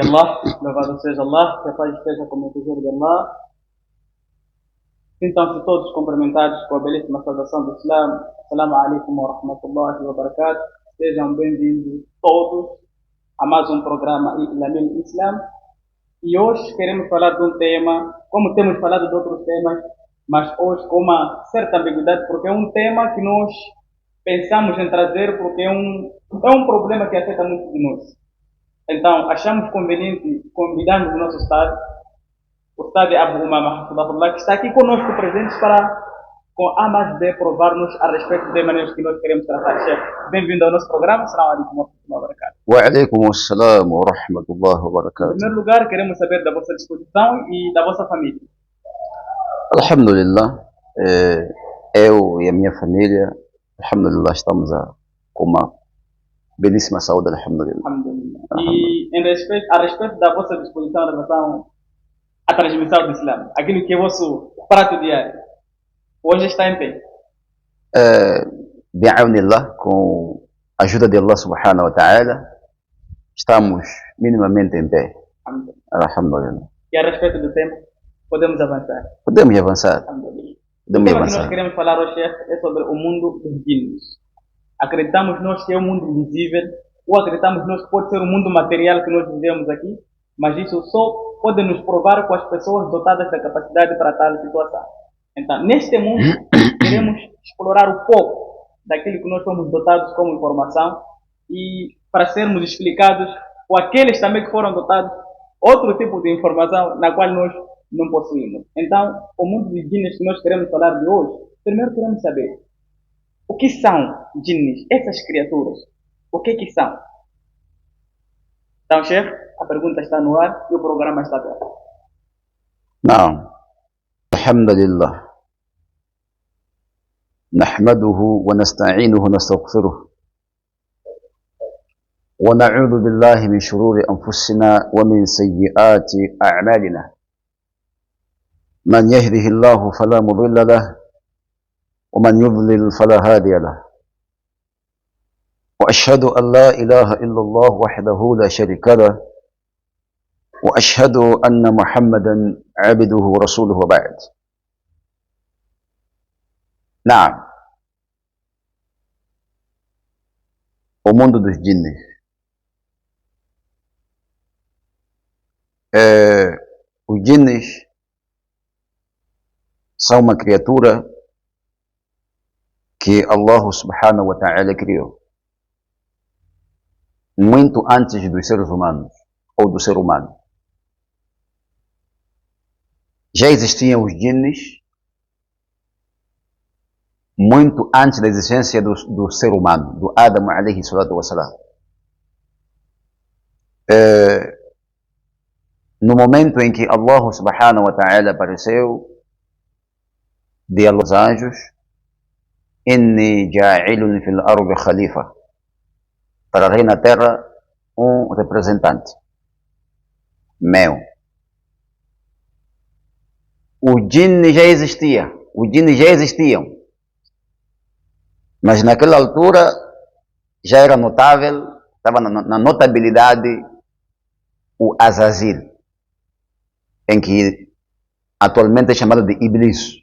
de Allah, louvado seja Allah, que a paz esteja com o tesouro de Allah. Sintam-se todos cumprimentados com a belíssima saudação do Islam. Assalamu alaikum wa rahmatullahi wa barakatuh. Sejam bem-vindos todos a mais um programa Islamin Islam. E hoje queremos falar de um tema, como temos falado de outros temas, mas hoje com uma certa ambiguidade, porque é um tema que nós pensamos em trazer, porque é um problema que afeta muito de nós. Então, achamos conveniente convidarmos o nosso Estado, o Estado Abu Umama, que está aqui conosco presentes para, com A mais B, provar-nos a respeito de maneiras que nós queremos tratar. Chefe, bem-vindo ao nosso programa. Assalamu alaikum wa rahmatullahi wa barakatuh. Wa alaikum assalam wa rahmatullahi wa Em barakatuh. primeiro lugar, queremos saber da vossa disposição e da vossa família. Alhamdulillah, eu e a minha família, alhamdulillah, estamos com uma belíssima saúde, alhamdulillah. Alhamdulillah. E a respeito da vossa disposição em relação à transmissão do Islã, aquilo que é o vosso prato diário, hoje está em pé. Bi'awnillah, com a ajuda de Allah subhanahu wa ta'ala, estamos minimamente em pé. Alhamdulillah. Alhamdulillah. E a respeito do tempo, podemos avançar. Podemos avançar. Alhamdulillah. O Podemos tema que nós avançar. queremos falar hoje, chefe, é sobre o mundo dos jinns. Acreditamos nós que é um mundo invisível, ou acreditamos nós que pode ser um mundo material que nós vivemos aqui, mas isso só pode nos provar com as pessoas dotadas da capacidade para tal situação. Então, neste mundo, queremos explorar um pouco daquilo que nós somos dotados como informação e para sermos explicados com aqueles também que foram dotados outro tipo de informação na qual nós não possuímos. Então, o mundo de jinns que nós queremos falar de hoje, primeiro queremos saber o que são jinns, essas criaturas, o que são? Então, chefe, a pergunta está no ar e o programa está aberto. نعم الحمد لله نحمده ونستعينه ونستغفره ونعوذ بالله من شرور أنفسنا ومن سيئات أعمالنا من يهده الله فلا مضل له ومن يضلل فلا هادي له وأشهد أن لا إله إلا الله وحده لا شريك له وأشهد أن محمدا عبده ورسوله وبعد. نعم، o mundo dos jinns. Os jinns são uma criatura que Allah subhanahu wa ta'ala criou muito antes dos seres humanos ou do ser humano. Já existiam os jinns muito antes da existência do ser humano, do Adam alayhi salatu wassalam. No momento em que Allah subhanahu wa ta'ala apareceu, de aos anjos, inni ja'ilun fil ardi khalifa, para rei na terra um representante meu. Os jinns já existiam, mas naquela altura já era notável, estava na notabilidade o Azazil, em que atualmente é chamado de Iblis.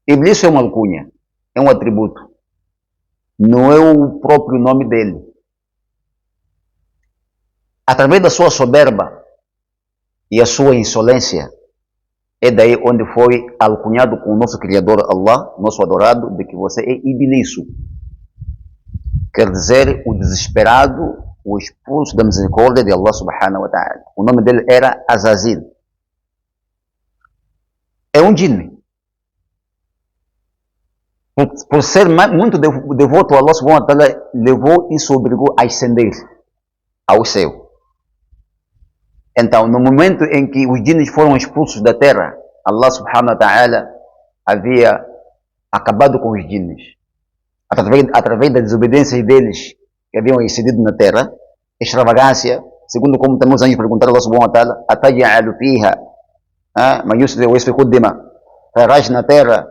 Iblis é uma alcunha, é um atributo, não é o próprio nome dele. Através da sua soberba e a sua insolência, é daí onde foi alcunhado com o nosso Criador Allah, nosso adorado, de que você é Iblisu. Quer dizer, o desesperado, o expulso da misericórdia de Allah subhanahu wa ta'ala. O nome dele era Azazil. É um jinn. Por ser muito devoto a Allah subhanahu wa ta'ala, levou e se obrigou a ascender ao céu. Então, no momento em que os jinns foram expulsos da terra, Allah subhanahu wa ta'ala havia acabado com os jinns. Através da desobediência deles que haviam excedido na terra, extravagância, segundo como também os anjos perguntaram a Allah subhanahu wa ta'ala, ataj'alu fiha man yufsidu wa yasfiku ad-dima, farás na terra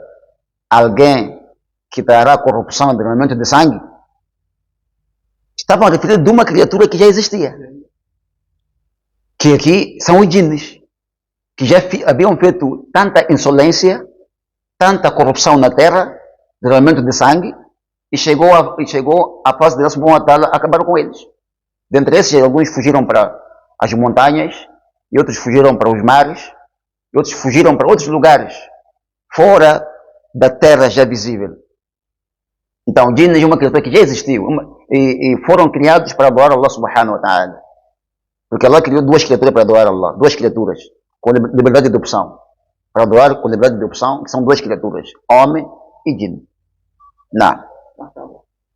alguém que trará corrupção e derramamento de sangue? Estavam a referir de uma criatura que já existia, que aqui são os jinnes, que já haviam feito tanta insolência, tanta corrupção na terra, derramamento de sangue, e chegou a fase de Deus subhanahu wa ta'ala acabar com eles. Dentre esses, alguns fugiram para as montanhas, e outros fugiram para os mares, e outros fugiram para outros lugares, fora da terra já visível. Então, jinns é uma criatura que já existiu, e foram criados para adorar Allah subhanahu wa ta'ala. Porque Allah criou duas criaturas para adorar Allah, duas criaturas, com liberdade de opção. Para adorar com liberdade de opção, que são duas criaturas, homem e jinn. Não.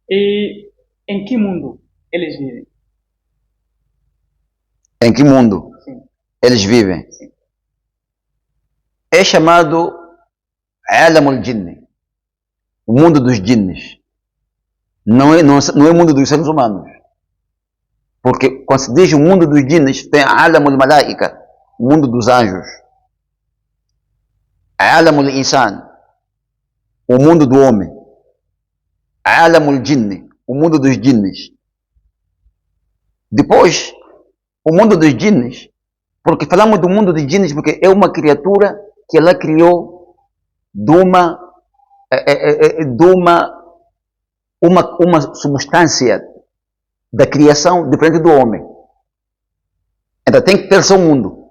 E em que mundo eles vivem? Em que mundo Sim. eles vivem? Sim. É chamado Alamul Jinn, o mundo dos jinns. Não é o mundo dos seres humanos. Porque quando se diz o mundo dos jinns, tem Alamul Malaika, o mundo dos anjos. Alamul Insan, o mundo do homem. Alamul Jinn, o mundo dos jinns. Depois, o mundo dos jinns, porque falamos do mundo dos jinns porque é uma criatura que ela criou de uma substância da criação diferente do homem. Então tem que ter seu mundo.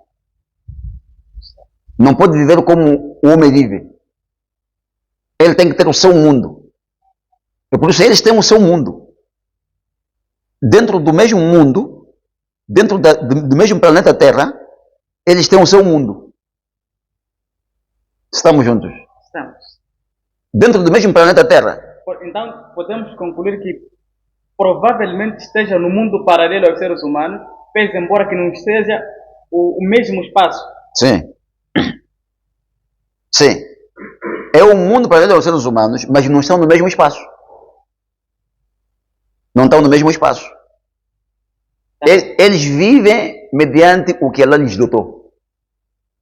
Não pode viver como o homem vive. Ele tem que ter o seu mundo. E por isso eles têm o seu mundo. Dentro do mesmo mundo, dentro do mesmo planeta Terra, eles têm o seu mundo. Estamos juntos? Estamos. Dentro do mesmo planeta Terra. Então, podemos concluir que provavelmente esteja no mundo paralelo aos seres humanos, pese embora que não seja o mesmo espaço. Sim. Sim. É um mundo paralelo aos seres humanos, mas não estão no mesmo espaço. Não estão no mesmo espaço. Eles vivem mediante o que Allah lhes dotou.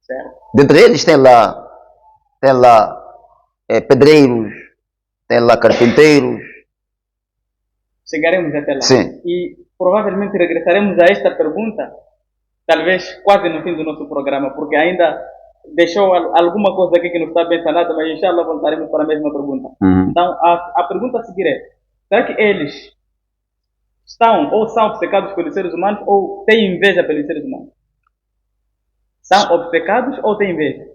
Certo. Dentre eles tem lá pedreiros, tem lá carpinteiros. Chegaremos até lá. Sim. E provavelmente regressaremos a esta pergunta, talvez quase no fim do nosso programa, porque ainda deixou alguma coisa aqui que não está bem sanada, mas inshallah voltaremos para a mesma pergunta. Então, a pergunta a seguir é: será que eles estão ou são obcecados pelos seres humanos ou têm inveja pelos seres humanos? São obcecados ou têm inveja?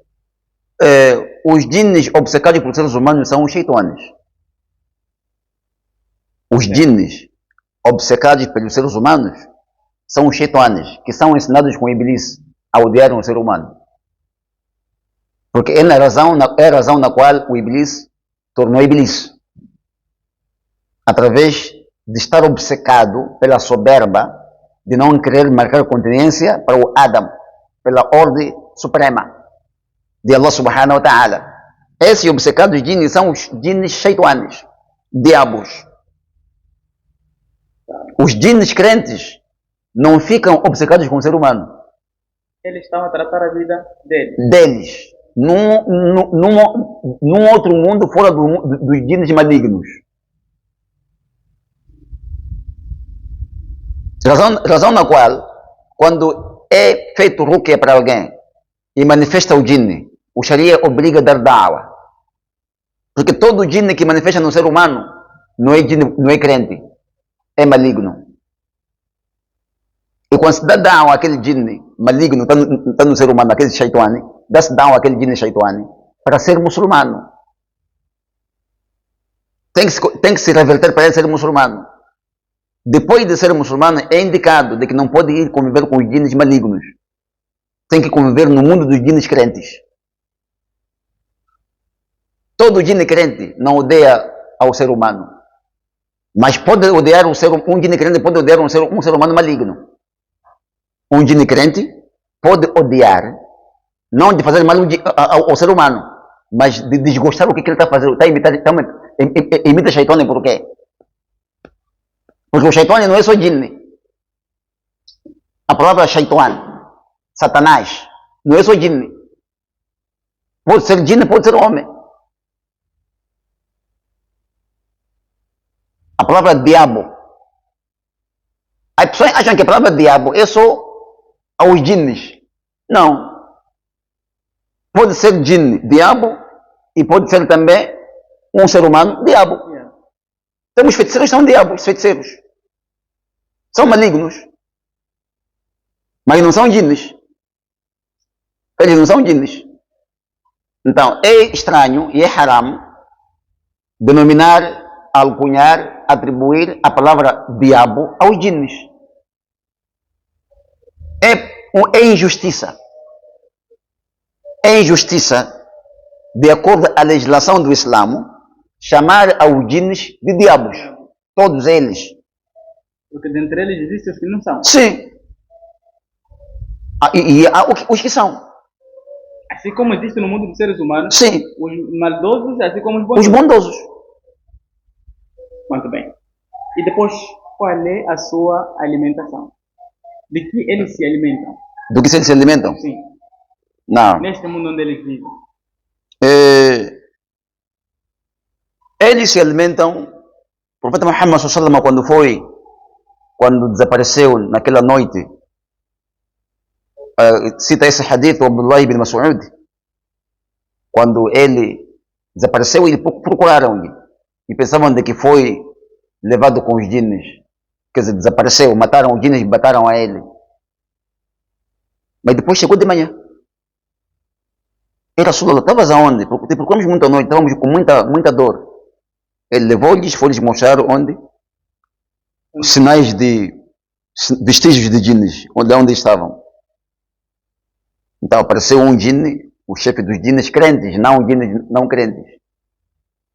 Os jinns obcecados pelos seres humanos são os shaitanes. Os jinns obcecados pelos seres humanos são os shaitanes, que são ensinados com Iblis a odiar um ser humano. Porque é a razão na qual o Iblis tornou Iblis. Através de estar obcecado pela soberba de não querer marcar continência para o Adam, pela ordem suprema de Allah subhanahu wa ta'ala. Esses obcecados jinns são os jinns shaitanes, diabos. Os jinns crentes não ficam obcecados com o ser humano. Eles estão a tratar a vida deles. Num outro mundo fora dos jinns malignos. Razão na qual, quando é feito ruqya para alguém e manifesta o jinn, o Sharia obriga a dar da'wa. Porque todo jinn que manifesta no ser humano não é crente, é maligno. E quando se dá da'wa àquele jinn maligno, está no ser humano, aquele shaitani, dá-se da'wa àquele jinn shaitani para ser muçulmano. Tem que se reverter para ele ser muçulmano. Depois de ser muçulmano, é indicado de que não pode ir conviver com os jinns malignos. Tem que conviver no mundo dos jinns crentes. Todo jinn crente não odeia ao ser humano. Mas pode odiar um jinn crente pode odiar um ser humano maligno. Um jinn crente pode odiar, não de fazer mal ao ser humano, mas de desgostar o que ele está fazendo. Imita shaitani por quê? Porque o shaitani não é só jinn. A palavra shaitan, Satanás, não é só jinn. Pode ser jinn, pode ser homem. A palavra diabo. As pessoas acham que a palavra diabo é só aos jinnes? Não. Pode ser jinn, diabo, e pode ser também um ser humano, diabo. Yeah. Temos feiticeiros, são diabos, feiticeiros. São malignos. Mas não são jinnes. Eles não são jinnes. Então, é estranho e é haram denominar, alcunhar, atribuir a palavra diabo aos jinnes. É injustiça. É injustiça, de acordo com a legislação do Islã, chamar aos jinnes de diabos. Todos eles. Porque dentre eles existem os que não são. Sim. E há os que são. Assim como existe no mundo dos seres humanos, Sim. os maldosos, assim como os Os bondosos. bondosos. Muito bem. E depois, qual é a sua alimentação? De que eles se alimentam? Do que eles se alimentam? Sim. Não. Neste mundo onde eles vivem. Eles se alimentam. O profeta Muhammad sallallahu alaihi wasallam, quando desapareceu naquela noite, cita esse hadith do Abdullah ibn Mas'ud, quando ele desapareceu, eles procuraram-lhe e pensavam de que foi levado com os jinnes, quer dizer, desapareceu, mataram os jinnes e mataram a ele. Mas depois chegou de manhã. E Rasulullah, estavas aonde? Te procuramos muita noite, estávamos com muita dor. Ele levou-lhes, foi-lhes mostrar onde? Os sinais de vestígios de jinnes, onde estavam. Então apareceu um jinne, o chefe dos jinnes crentes, não jinnes não crentes.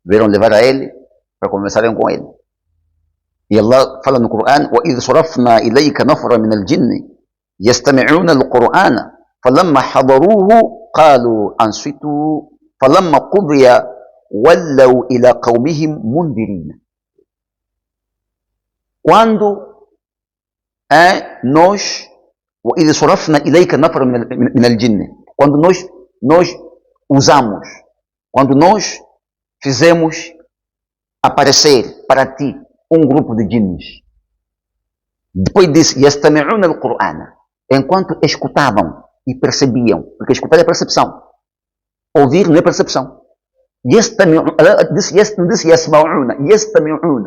Vieram levar a ele para conversarem com ele. E Allah fala no Corão: وَإِذْ صَرَفْنَا إِلَيْكَ نَفْرًا مِنَ الْجِنِّ يَسْتَمِعُونَ الْقُرْآنَ فَلَمَّا حَضَرُوهُ قَالُوا أَنصِتُوا فَلَمَّا قُضِيَ وَلَّوْا إِلَى قَوْمِهِمْ مُنذِرِينَ. Quando nós وَإِذْ صَرَفْنَا إِلَيْكَ نَفْرًا مِنَ الْجِنِّ, quando nós usamos, quando nós fizemos aparecer para ti um grupo de jinnes. Depois disse, يَسْتَمِعُونَ الْقُرْآنَ, enquanto escutavam e percebiam, porque escutar é percepção, ouvir não é percepção. Não disse يَسْمَعُونَ, يَسْتَمِعُونَ,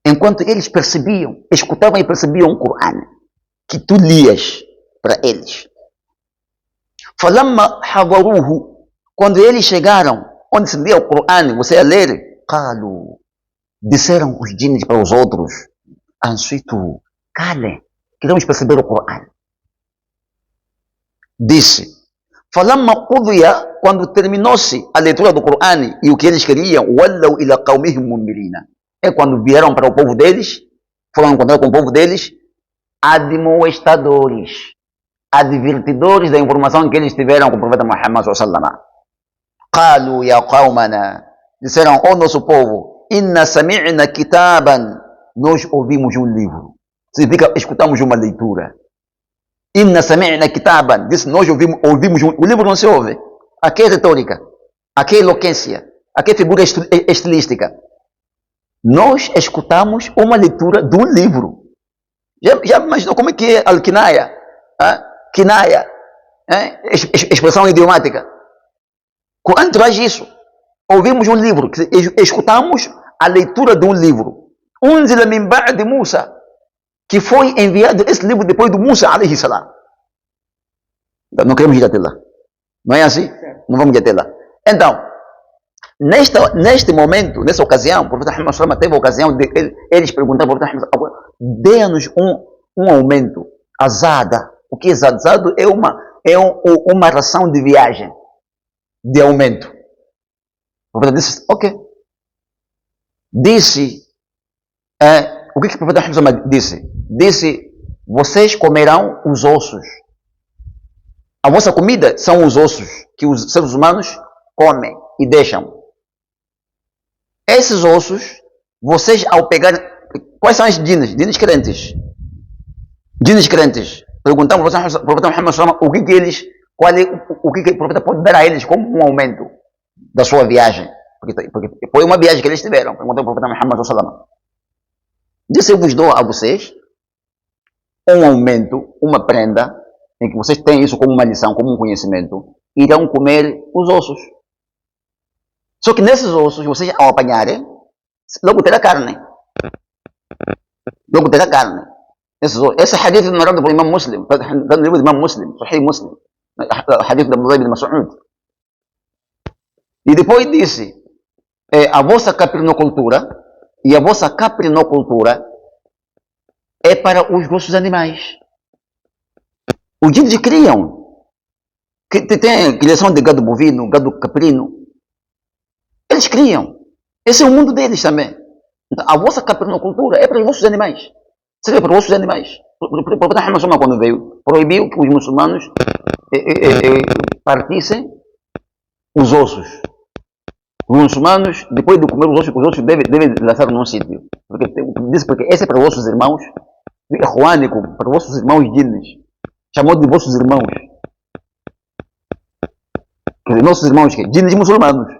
enquanto eles percebiam, escutavam e percebiam o Corão que tu lias para eles. فَلَمَّا حَضَرُوهُ, quando eles chegaram onde se lia o Corão, você ia ler, قَالُوا, disseram os jinnes para os outros, أَنصِتُوا, calem, queremos perceber o Corão. Disse, فَلَمَّا قُضِيَ, quando terminou-se a leitura do Corão e o que eles queriam, وَلَّوْا إِلَى قَوْمِهِمْ مُنذِرِينَ, é quando vieram para o povo deles, foram encontrar com o povo deles, admoestadores, advertidores da informação que eles tiveram com o profeta Muhammad sallallahu alaihi wasallam. قالوا يا قومنا, disseram, ó nosso povo, inna sami'na kitaban, nós ouvimos um livro. Significa, escutamos uma leitura. Inna sami'na kitaban, disse, nós ouvimos o livro não se ouve. Aqui é retórica, aqui é eloquência, aqui é figura estilística. Nós escutamos uma leitura do livro. Já imaginou como é que é al-kinaya? Kinaya, expressão idiomática. Quando traz isso, ouvimos um livro, escutamos a leitura de um livro. Unzila min ba'di Musa, que foi enviado esse livro depois do Musa alayhi salam. Não queremos ir até lá. Não é assim? Não vamos ir até lá. Então, neste momento, nessa ocasião, o profeta Muhammad sallallahu teve a ocasião de eles perguntar ao profeta Muhammad, dê-nos um aumento. A zada. O que é zada? Zada é uma ração de viagem, de aumento. O profeta disse, ok. Disse, o que o profeta Muhammad disse? Disse, vocês comerão os ossos. A vossa comida são os ossos que os seres humanos comem e deixam. Esses ossos, vocês ao pegar, quais são os jinnes? Jinnes crentes. Jinnes crentes. Perguntamos ao profeta Muhammad sallallahu o que eles, o que o profeta pode dar a eles como um aumento da sua viagem. Porque foi uma viagem que eles tiveram. Perguntou ao profeta Muhammad sallallahu. Disse, eu vos dou a vocês um aumento, uma prenda, em que vocês têm isso como uma lição, como um conhecimento, irão comer os ossos. Só que nesses ossos, vocês ao apanharem, logo terá carne. Logo terá carne. Esse hadith é narrado por Imam Muslim, está no livro do Imam Muslim, Sahih Muslim, hadith de Abdullah ibn Mas'ud. E depois disse, a vossa caprinocultura e a vossa caprinocultura é para os vossos animais. Os jinns criam, que tem criação de gado bovino, gado caprino. Eles criam. Esse é o mundo deles também. Então, a vossa caprinocultura é para os vossos animais. Seria para os vossos animais. O profeta Muhammad, quando veio, proibiu que os muçulmanos partissem os ossos. Os muçulmanos, depois de comer os ossos devem lançar num sítio. Porque esse é para os vossos irmãos, para os vossos irmãos jinnes. Chamou de vossos irmãos. Nossos irmãos que? Jinnes muçulmanos.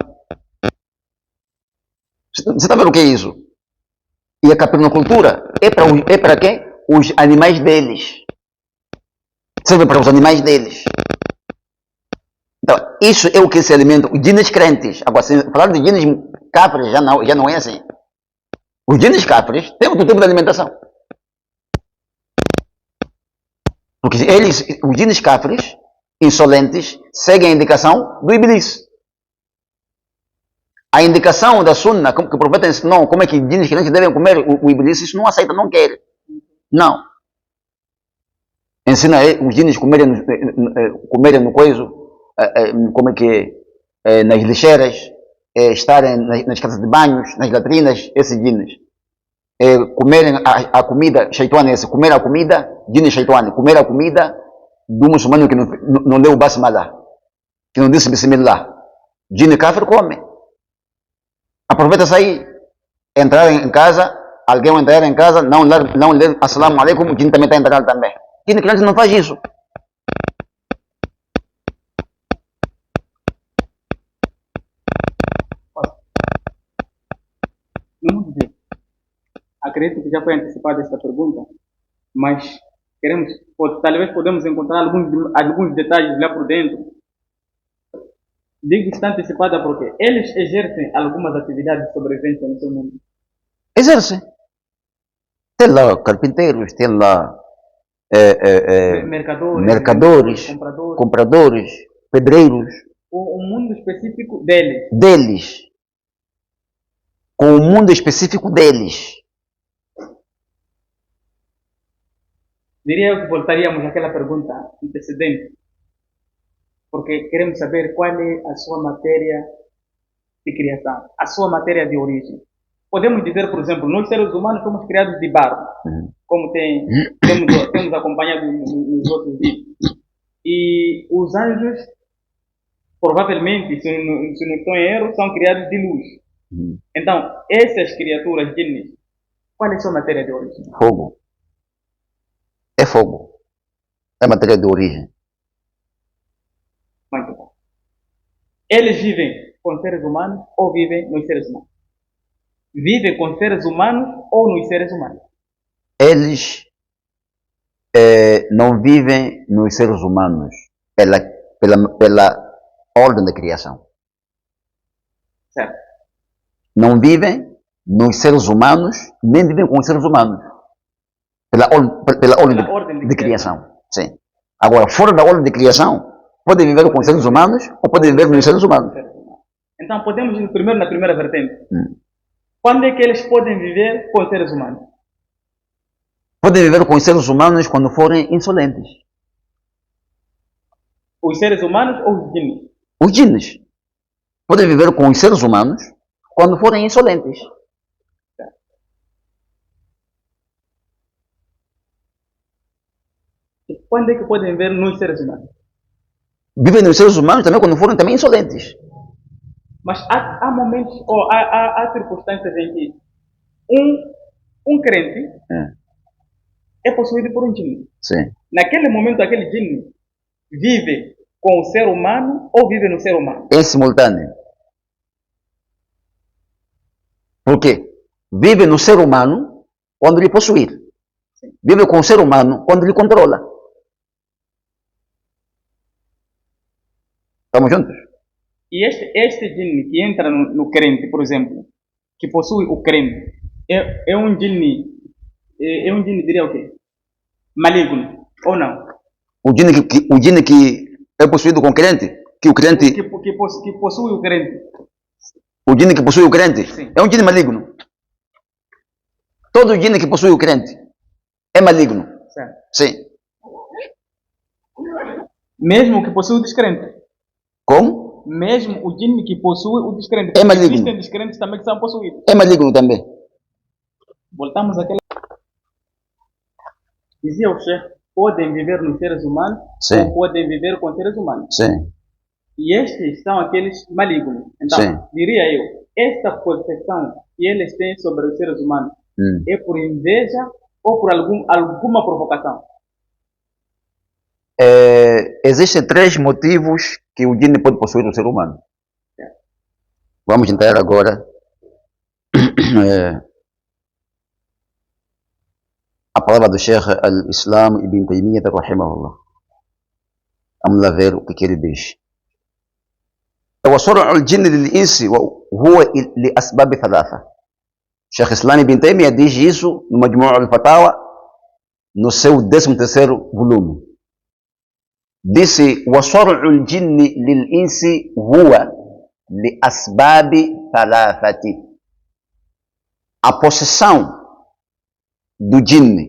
Você está vendo o que é isso? E a caprinocultura é para quem? Os animais deles. Serve para os animais deles. Então, isso é o que se alimenta. Os jinnes crentes. Agora, se falar de jinnes cafres, já não é assim. Os jinnes cafres têm outro tipo de alimentação. Porque os jinnes cafres, insolentes, seguem a indicação do Iblis. A indicação da Sunna, que o profeta ensinou, como é que os jinnes crentes devem comer o Iblis, isso não aceita, não quer. Não. Ensina os jinnes comerem no coiso, como é que nas lixeiras, estarem nas casas de banhos, nas latrinas, esses jinnes. Comerem a comida, shaitani esse, comer a comida, jinne shaitani, comer a comida do muçulmano que não leu o basmala, que não disse bismillah. Jinne kafir come. Aproveita sair, entrar em casa, alguém entrar em casa, não ler assalamu alaikum, o jinne também está entrando também. Jinne crente não faz isso. Vamos ver. Acredito que já foi antecipada esta pergunta, mas talvez podemos encontrar alguns detalhes lá por dentro. Digo que está antecipada porque eles exercem algumas atividades de sobrevivência no seu mundo. Exercem. Tem lá carpinteiros, tem lá mercadores, compradores, pedreiros. Um mundo específico deles. Deles. Com o mundo específico deles. Diria eu que voltaríamos àquela pergunta antecedente, porque queremos saber qual é a sua matéria de criação, a sua matéria de origem. Podemos dizer, por exemplo, nós seres humanos somos criados de barro, como temos acompanhado nos outros vídeos. E os anjos, provavelmente, se não estou em erro, são criados de luz. Então, essas criaturas jinnes, qual é a sua matéria de origem? Fogo. É fogo. É matéria de origem. Muito bom. Eles vivem com seres humanos ou vivem nos seres humanos? Vivem com seres humanos ou nos seres humanos? Eles não vivem nos seres humanos pela ordem da criação. Certo. Não vivem nos seres humanos, nem vivem com os seres humanos. Pela ordem de criação. Sim. Agora, fora da ordem de criação, pode viver com os seres humanos ou pode viver nos seres humanos. Então, podemos ir primeiro na primeira vertente. Quando é que eles podem viver com os seres humanos? Podem viver com os seres humanos quando forem insolentes. Os seres humanos ou os jinnes? Os jinnes. Podem viver com os seres humanos quando forem insolentes. Quando é que podem viver nos seres humanos? Vivem nos seres humanos também quando forem também insolentes. Mas há momentos, ou há circunstâncias em que um crente é possuído por um jinne. Sim. Naquele momento, aquele jinne vive com o ser humano ou vive no ser humano? Em simultâneo. Por quê? Vive no ser humano quando lhe possuir. Vive com o ser humano onde ele controla. Estamos juntos? E este jinn que entra no crente, por exemplo, que possui o crente, é um jinn, diria o quê? Maligno, ou não? O djinn que é possuído com o crente, que o crente... Que possui o crente. O djinn que possui o crente, sim, é um djinn maligno. Todo djinn que possui o crente é maligno. Certo. Sim. Mesmo que possui o descrente. Como? Mesmo o jinn que possui o descrente. É maligno. Existem descrentes também que são possuídos. É maligno também. Voltamos àquela... Dizia o chefe, podem viver nos seres humanos, sim, ou podem viver com seres humanos. Sim. E estes são aqueles malignos. Então, sim, diria eu, esta percepção que eles têm sobre os seres humanos é por inveja ou por alguma provocação? Existem 3 motivos que o djinn pode possuir no ser humano. Vamos entrar agora a palavra do Sheikh al-Islam Ibn Taymiyyah rahimahullah. Vamos lá ver o que ele diz. وصرع الجن للإنس وهو لأسباب 3. Sheikh Islam Ibn Taymiyyah diz isso no Majmu' al-Fatawa, no seu 13º volume. Disse: وصرع الجن للإنس هو لأسباب 3. A possessão do jinn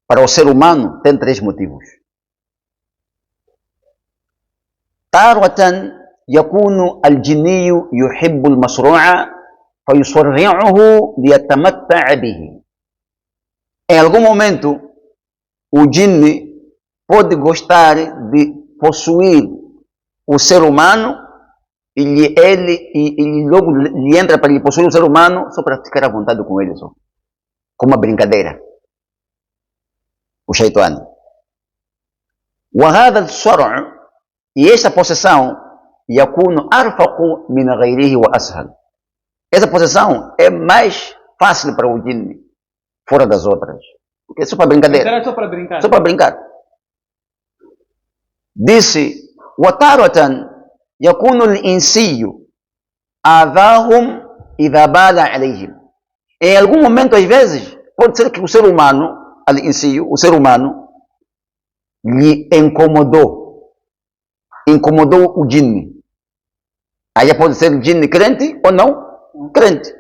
para o ser humano tem 3 motivos. تارة يكون الجني يحب المصروع فيصرعه ليتمتع به. Em algum momento, o jinn pode gostar de possuir o ser humano e ele logo lhe entra para ele possuir o ser humano só para ficar à vontade com ele, só. Como uma brincadeira. O shaitan. وهذا الصرع, e esta possessão, يكون أرفق من غيره وأسهل. Essa possessão é mais fácil para o jinn, fora das outras. Porque é só para brincadeira. Era só para brincar. Só para brincar. Disse: وتارة يكون الإنسي آذاهم إذا بال عليهم. Em algum momento, às vezes, pode ser que o ser humano, o ser humano, lhe incomodou o jinn. Aí pode ser jinn crente ou não crente.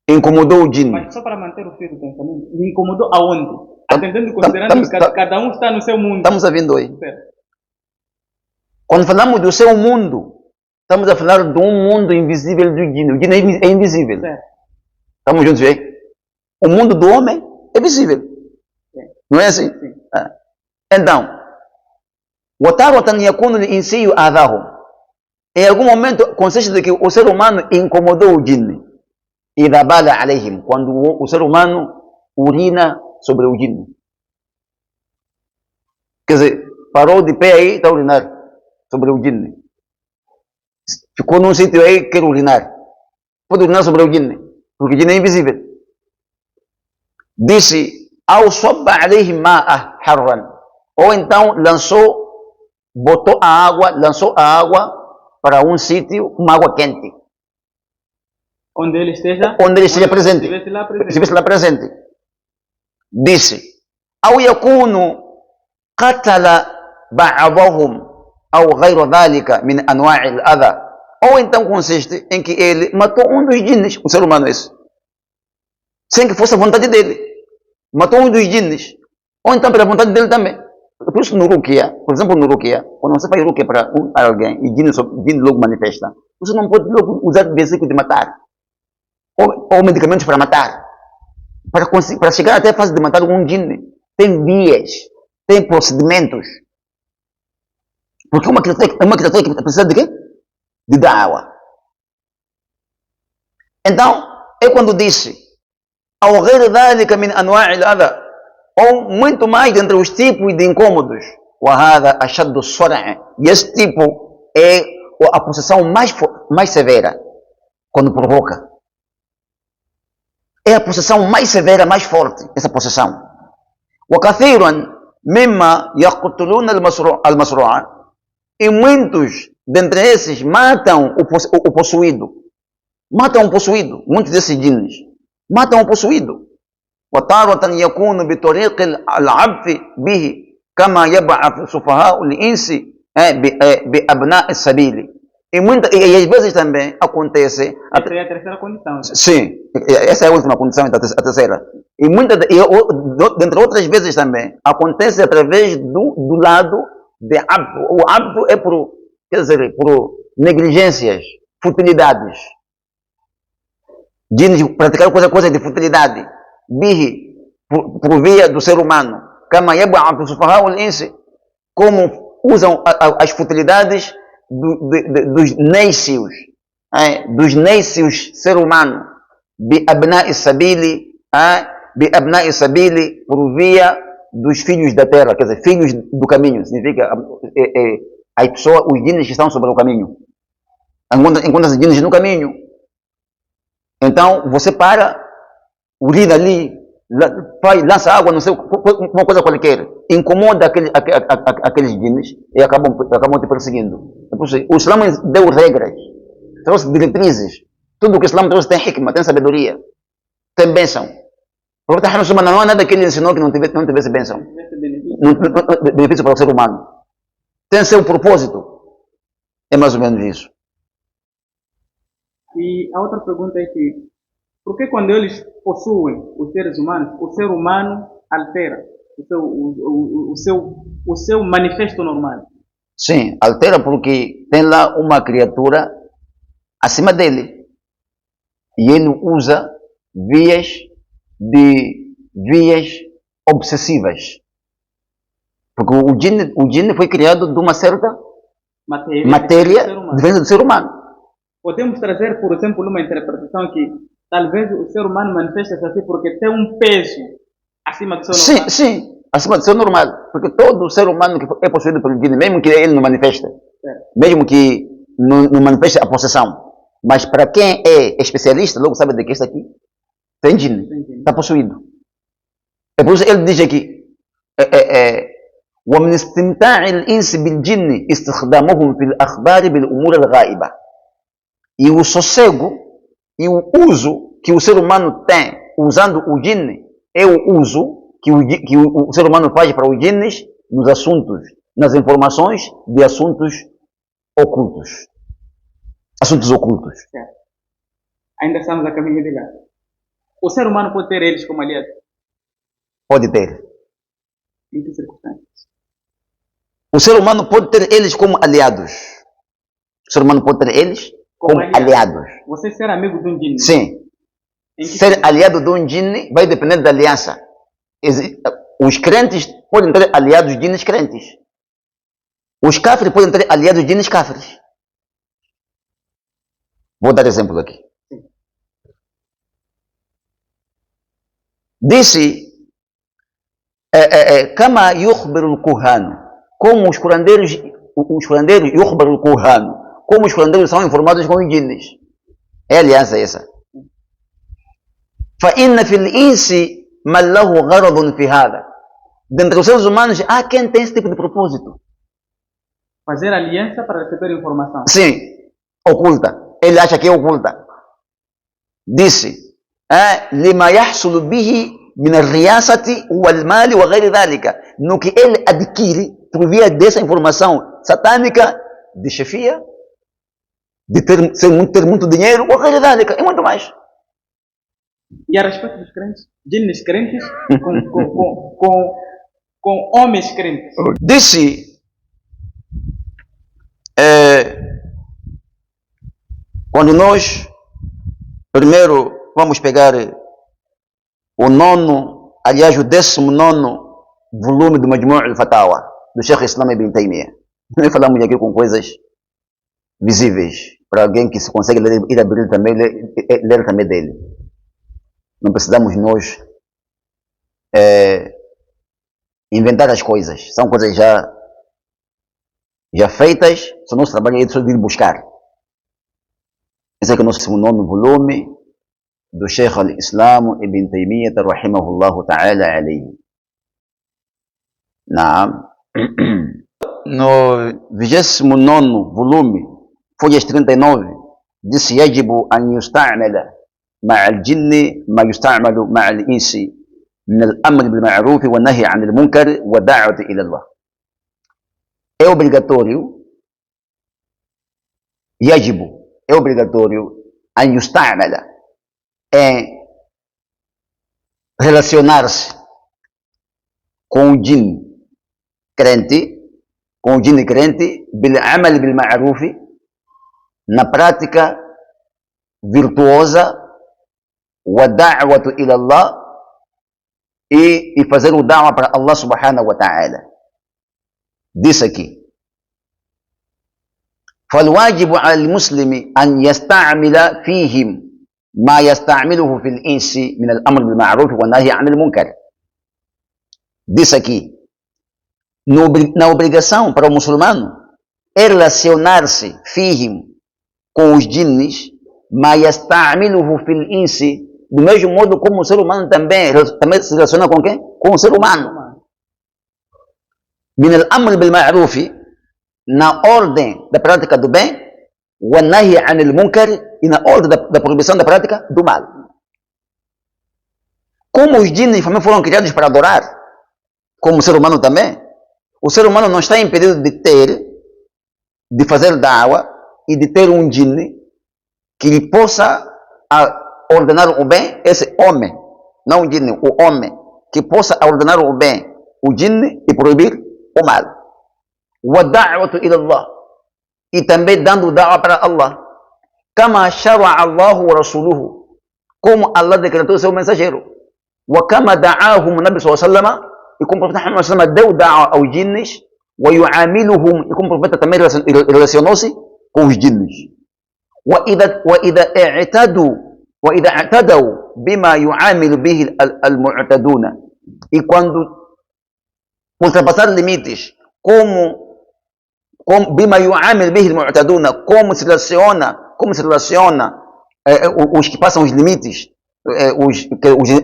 Incomodou o jinn. Mas só para manter o fio do pensamento, lhe incomodou aonde? Atendendo e considerando que cada um está no seu mundo. Estamos ouvindo aí. Certo. Quando falamos do seu mundo, estamos a falar de um mundo invisível do jinn. O jinn é invisível. Certo. Estamos juntos aí? O mundo do homem é visível. Sim. Não é assim? Sim. Então, وتارة يكون الإنسي آذاه. Em algum momento, consiste de que o ser humano incomodou o jinn. إذا بال عليهم, quando o ser humano urina sobre o jinn. Quer dizer, parou de pé aí, está a urinar sobre o jinn. Ficou num sítio aí, quer urinar. Pode urinar sobre o jinn, porque o jinn é invisível. Disse: أو صب عليهم ماء حرا. Ou então lançou a água para um sítio, uma água quente. Onde ele esteja presente. Estivesse lá presente. Disse: أو يكون قتل بعضهم أو غير ذلك من أنواع الأذى. Ou então consiste em que ele matou um dos jinnes, o ser humano esse, sem que fosse a vontade dele. Matou um dos jinnes. Ou então pela vontade dele também. Por isso no Ruqya, por exemplo no Ruqya, quando você faz Ruqya para alguém e jinn logo manifesta, você não pode logo usar versículos de matar. Ou medicamentos para matar. Para chegar até a fase de matar um jinn, tem vias, tem procedimentos. Porque uma criatura que precisa de quê? De da'wa. Então, é quando disse: أو غير ذلك من أنواع الأذى, ou muito mais entre os tipos de incômodos. وهذا أشد الصرع. E esse tipo é a possessão mais severa, quando provoca. é a possessão mais severa, mais forte, essa possessão. وكثيرا مما يقتلون المصروع, e muitos dentre esses matam o possuído. Matam o possuído. Muitos desses jinns matam o possuído. وتارة يكون بطريق العبث به كما يبعث سفهاء الإنس بأبناء السبيل. E às vezes também acontece. Essa é a terceira condição. Sim, essa é a última condição, a terceira. Dentre outras vezes também, acontece através do lado de abdo. O abdo é por negligências, futilidades. De praticar coisa de futilidade. Bihi, por via do ser humano. Como usam as futilidades dos nécios, ser humano, bi'abna'i sabili, por via dos filhos da terra, quer dizer, filhos do caminho, significa as pessoas, os jinns que estão sobre o caminho. Enquanto os jinns no caminho, então você para, urina ali, lança água, não sei, uma coisa qualquer, incomoda aqueles jinns e acabam te perseguindo. O Islã deu regras, trouxe diretrizes. Tudo que o Islã trouxe tem hikmah, tem sabedoria, tem bênção. O profeta Muhammad não há nada que ele ensinou que não tivesse bênção, benefício para o ser humano. Tem seu propósito. É mais ou menos isso. E a outra pergunta é que, por que quando eles possuem os seres humanos, o ser humano altera o seu manifesto normal? Sim, altera porque tem lá uma criatura acima dele e ele usa vias obsessivas. Porque o jinn foi criado de uma certa matéria diferente do ser humano. Podemos trazer, por exemplo, uma interpretação que talvez o ser humano manifesta-se assim porque tem um peso acima do seu normal. Sim. Acima do seu normal, porque todo ser humano que é possuído pelo jinn, mesmo que ele não manifeste, mesmo que não manifeste a possessão, mas para quem é especialista, logo sabe de que isso aqui tem jinn, está possuído. É por isso ele diz aqui, ومن استمتاع الإنس بالجن استخدامهم في الأخبار بالأمور الغائبة. E o sossego e o uso que o ser humano tem usando o jinn é o uso que o ser humano faz para os jinns nos assuntos, nas informações de assuntos ocultos. Assuntos ocultos. Certo. Ainda estamos a caminho de lá. O ser humano pode ter eles como aliados? Pode ter. Em que circunstâncias? O ser humano pode ter eles como aliados. O ser humano pode ter eles como aliados. Você ser amigo de um jinn? Sim. Ser aliado de um jinn vai depender da aliança. Os crentes podem ter aliados jinns crentes. Os kafirs podem ter aliados jinns kafirs. Vou dar exemplo aqui. Disse Kama yukhbiru al-kuhan, como os curandeiros yukhbiru al-kuhan, como os curandeiros são informados com os jinns. É aliança essa. Fa inna fil insi man lahu gharadun fi hada. Dentre os seres humanos há quem tem esse tipo de propósito. Fazer aliança para receber informação. Sim, oculta. Ele acha que é oculta. Disse: lima yahsulu bihi min al-riyasati wal-mali wa ghayri dhalika. No que ele adquire por via dessa informação satânica de chefia, de ter muito dinheiro, wa ghayri dhalika, e muito mais. E a respeito dos crentes, jinns crentes com homens crentes. Disse, quando nós primeiro vamos pegar o 19º volume do Majmu' al-Fatawa do Sheikh Islam Ibn Taymiyyah, nós falamos aqui com coisas visíveis para alguém que se consegue ler, ir abrir também, ler também dele. Não precisamos nós inventar as coisas. São coisas já feitas, só nosso trabalho é só de ir buscar. Esse é que é o nosso 9º volume do Sheikh al-Islam Ibn Taymiyyah rahimahullahu ta'ala alayhi. Naam. No 29º volume, folhas 39, disse: يجب أن يستعمل مع الجن ما يستعمل مع الإنس من الأمر بالمعروف والنهي عن المنكر والدعوة إلى الله. É obrigatório, يجب, é obrigatório أن يستعمل, relacionar-se com o jinn crente, بالعمل بالمعروف, na prática virtuosa, والدعوة إلى الله, e fazer o da'wa para Allah subhanahu wa ta'ala. Diz aqui: فالواجب على المسلم أن يستعمل فيهم ما يستعمله في الإنس من الأمر بالمعروف والنهي عن المنكر. Diz aqui: na obrigação para o muçulmano é relacionar-se fihim, com os jinnes, ما يستعمله في الإنس, do mesmo modo como o ser humano também se relaciona com quem? Com o ser humano. من الأمر بالمعروف, na ordem da prática do bem, والنهي عن المنكر, e na ordem da proibição da prática do mal. Como os jinnes também foram criados para adorar, como o ser humano também, o ser humano não está impedido de fazer da'wa e de ter um jinne que lhe possa ordenar o bem, esse homem, não o jinne, o homem, que possa ordenar o bem, o jinne, e proibir o mal. وَالدَّعْوَةُ إِلَى اللَّهِ, e também dando da'wa para Allah. كَمَا شَرَعَ اللَّهُ وَرَسُولُهُ, como Allah decretou seu mensageiro. وَكَمَا دَعَاهُمْ النَّبِي صلى الله عليه وسلم, e como o profeta Muhammad sallallahu alaihi wasallam deu da'wa aos jinnes. وَيُعَامِلُهُمْ, e como o profeta também relacionou-se com os jinnes. وإذا اعتدوا بما يعامل به المعتدون, e quando ultrapassar limites, como بما يعامل به المعتدون, como se relaciona os que passam os limites, os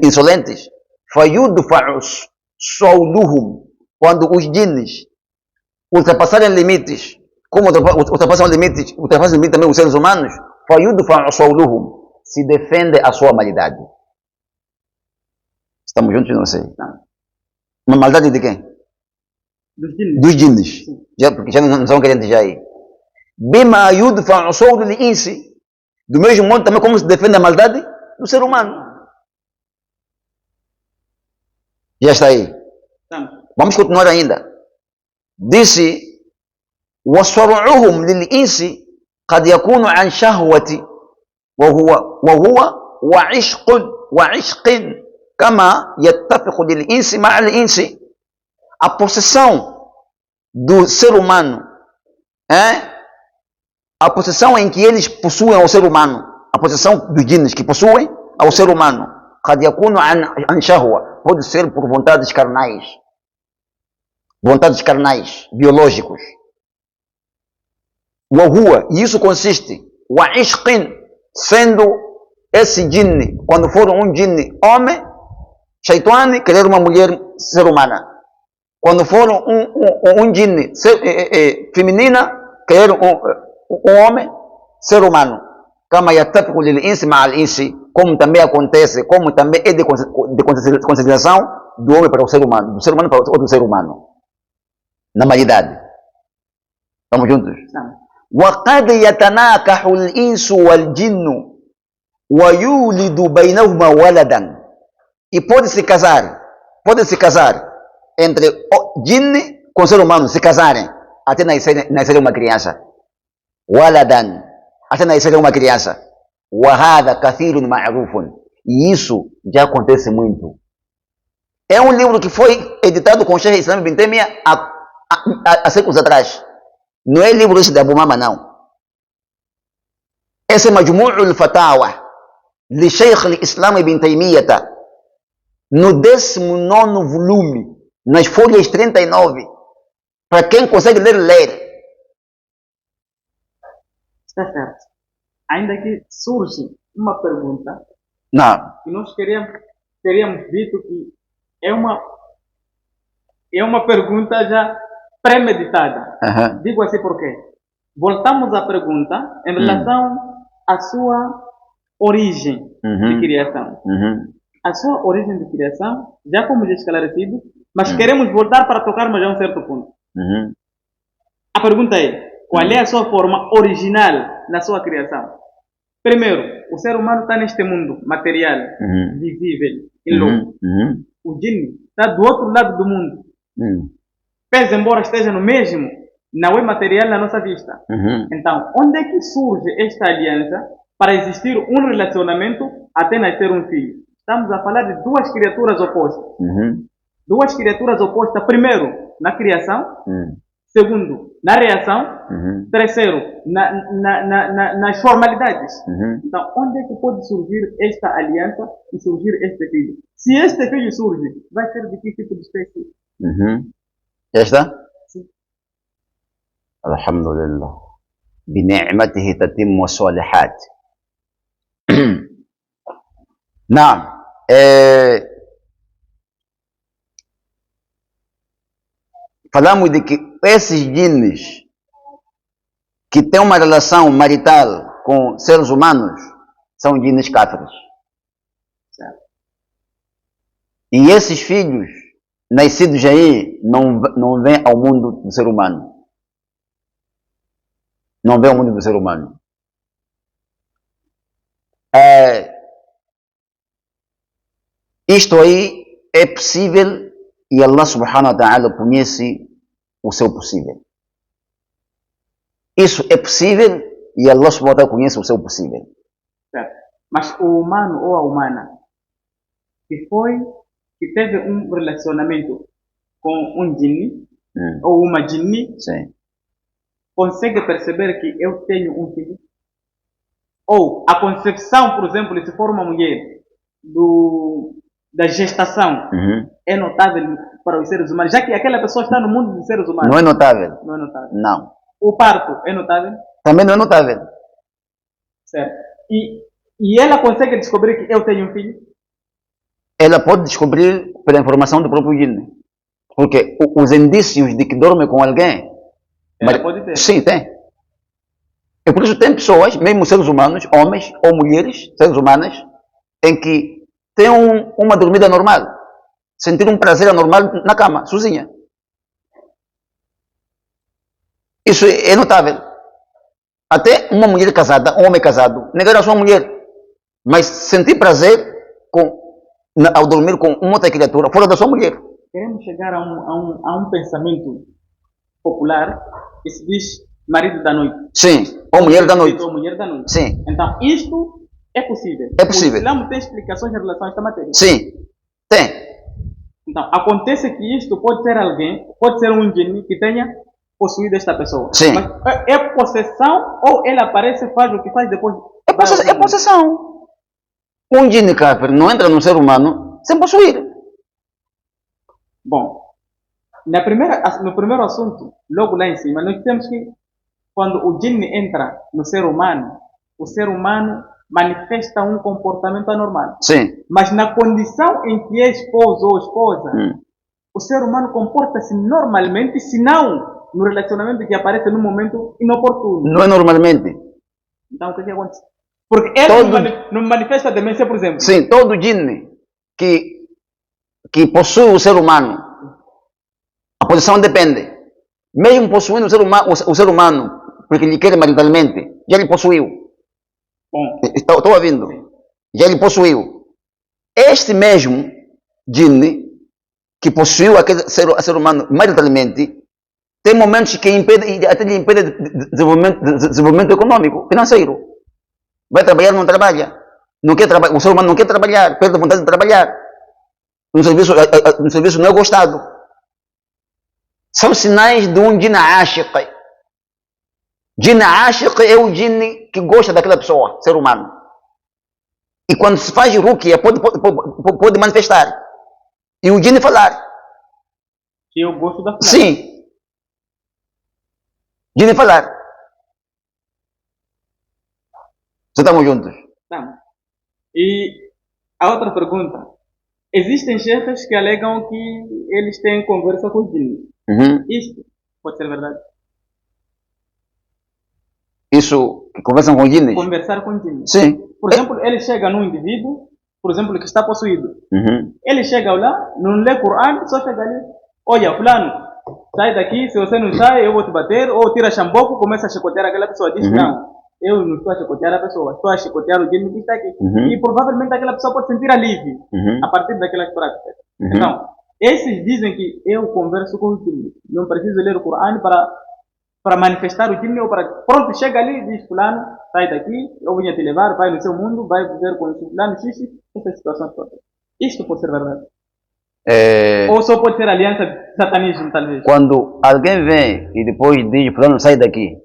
insolentes. فيدفع صولهم, quando os jinnes ultrapassarem limites, como ultrapassam limites também os seres humanos, فَيُدْفَعُ صَوْلُهُمْ, se defende a sua maldade. Estamos juntos? Não sei. Uma maldade de quem? Dos jinnes. Porque já não são crentes já aí. بِمَا يُدْفَعُ صَوْلُ الْإِنسِ, do mesmo modo também como se defende a maldade do ser humano. Já está aí. Vamos continuar ainda. Disse: وصرعهم للإنس قد يكون عن شهوة وهو وعشق كما يتفق للإنس مع الإنس. A possessão do ser humano, a possessão em que eles possuem ao ser humano, a possessão dos jinnes que possuem ao ser humano, قد يكون عن شهوة, pode ser por vontades carnais, biológicos. وهو, e isso consiste, وعشق, sendo esse jinne, quando for um jinne homem, shaitani, querer uma mulher ser humana. Quando for um jinne feminina, querer um homem ser humano. كما يتفق للإنس مع الإنس, como também acontece, como também é de consideração do homem para o ser humano, do ser humano para o outro ser humano, na humanidade. Estamos juntos? وقد يتناكح الإنس والجن ويولد بينهما ولدا, e pode se casar entre jinne com ser humano, se casarem até nascer uma criança. ولدا, até nascer uma criança. وهذا كثير معروف, e isso já acontece muito. É um livro que foi editado com o Sheikh Islam Ibn Taymiyyah há séculos atrás. Não é livro esse da Abu Mama, não. Esse é Majmu' al-Fatawa de Sheikh Islam Ibn Taymiyyah, no 19º volume, nas folhas 39. Para quem consegue ler. Está certo. Ainda que surge uma pergunta Não. E nós teríamos dito que é uma pergunta já premeditada. Aham. Digo assim por quê? Voltamos à pergunta em relação à sua origem de criação. A sua origem de criação, já fomos esclarecidos, mas queremos voltar para tocarmos a um certo ponto. A pergunta é, qual é a sua forma original na sua criação? Primeiro, o ser humano está neste mundo material, visível, em louco. O Jinn está do outro lado do mundo. Pese embora esteja no mesmo, não é material na nossa vista. Então, onde é que surge esta aliança para existir um relacionamento até nascer um filho? Estamos a falar de duas criaturas opostas. Duas criaturas opostas, primeiro, na criação, segundo, na reação, terceiro, nas formalidades. Então, onde é que pode surgir esta aliança e surgir este filho? Se este filho surge, vai ser de que tipo de espécie? Já está? Sim. Alhamdulillah. بنعمته تتم الصالحات. Não. Falamos de que esses jinnes que têm uma relação marital com seres humanos são jinnes cáfiros. E esses filhos nascidos aí não vêm ao mundo do ser humano. Não vêm ao mundo do ser humano. Isto aí é possível e Allah subhanahu wa ta'ala conhece o seu possível. Isso é possível e Allah subhanahu wa ta'ala conhece o seu possível. Certo. Mas o humano ou a humana que teve um relacionamento com um jinni ou uma jinni, Sim. consegue perceber que eu tenho um filho? Ou a concepção, por exemplo, se for uma mulher, da gestação é notável para os seres humanos, já que aquela pessoa está no mundo dos seres humanos. Não é notável? Não é notável. Não. O parto é notável? Também não é notável. Certo. E ela consegue descobrir que eu tenho um filho? Ela pode descobrir pela informação do próprio jinne. Porque os indícios de que dorme com alguém... Ela pode ter. Sim, tem. E por isso tem pessoas, mesmo seres humanos, homens ou mulheres, seres humanas, em que têm uma dormida normal. Sentir um prazer anormal na cama, sozinha. Isso é notável. Até uma mulher casada, um homem casado, negar a sua mulher. Mas sentir prazer ao dormir com uma outra criatura fora da sua mulher. Queremos chegar a um pensamento popular que se diz marido da noite. Sim, ou mulher da noite. Ou mulher da noite. Sim. Então, isto é possível. É possível. O Islã tem explicações em relação a esta matéria. Sim, tem. Então, acontece que isto pode ser alguém, pode ser um jinni que tenha possuído esta pessoa. Sim. Mas é possessão ou ele aparece e faz o que faz depois? É possessão. Um jinni kafir não entra num ser humano sem possuir. Bom, no primeiro assunto, logo lá em cima, nós temos que, quando o jinni entra no ser humano, o ser humano manifesta um comportamento anormal. Sim. Mas na condição em que é esposo ou esposa, o ser humano comporta-se normalmente, se não no relacionamento que aparece num momento inoportuno. Não é normalmente. Então, o que acontece? Porque ele não manifesta demência, por exemplo. Sim, todo jinni que possui o ser humano, a posição depende. Mesmo possuindo o ser humano, porque ele quer maritalmente, já ele possuiu. Bom. Estou ouvindo. Já ele possuiu. Este mesmo jinni que possuiu aquele ser humano maritalmente, tem momentos que até lhe impede desenvolvimento econômico, financeiro. Vai trabalhar, não trabalha. Não quer o ser humano não quer trabalhar, perde a vontade de trabalhar. Um serviço não é gostado. São sinais de um jinn ashiq. Jinn ashiq é o jinn que gosta daquela pessoa, ser humano. E quando se faz ruqya, pode manifestar. E o jinn falar. Que eu gosto da fulana. Sim. Jinn falar. Estamos juntos. Estamos. E A outra pergunta. Existem chefes que alegam que eles têm conversa com os jinnes. Isto pode ser verdade? Isso, conversam com jinnes? Conversar com jinnes. Sim. Por exemplo, ele chega num indivíduo, por exemplo, que está possuído. Ele chega lá, não lê Coran, só chega ali. Olha, fulano, sai daqui, se você não sai, eu vou te bater. Ou tira chamboco, começa a chicotear aquela pessoa. Diz, não, eu não estou a chicotear a pessoa, estou a chicotear o jinne que está aqui. E provavelmente aquela pessoa pode sentir alívio a partir daquelas práticas. Então, esses dizem que eu converso com o jinne. Não preciso ler o Coran para manifestar o jinne ou para... Pronto, chega ali e diz, fulano, sai daqui, eu vim te levar, vai no seu mundo, vai viver com o fulano, xixi, essa situação toda. Isto pode ser verdade. Ou só pode ser aliança de satanismo, talvez. Quando alguém vem e depois diz, fulano, sai daqui,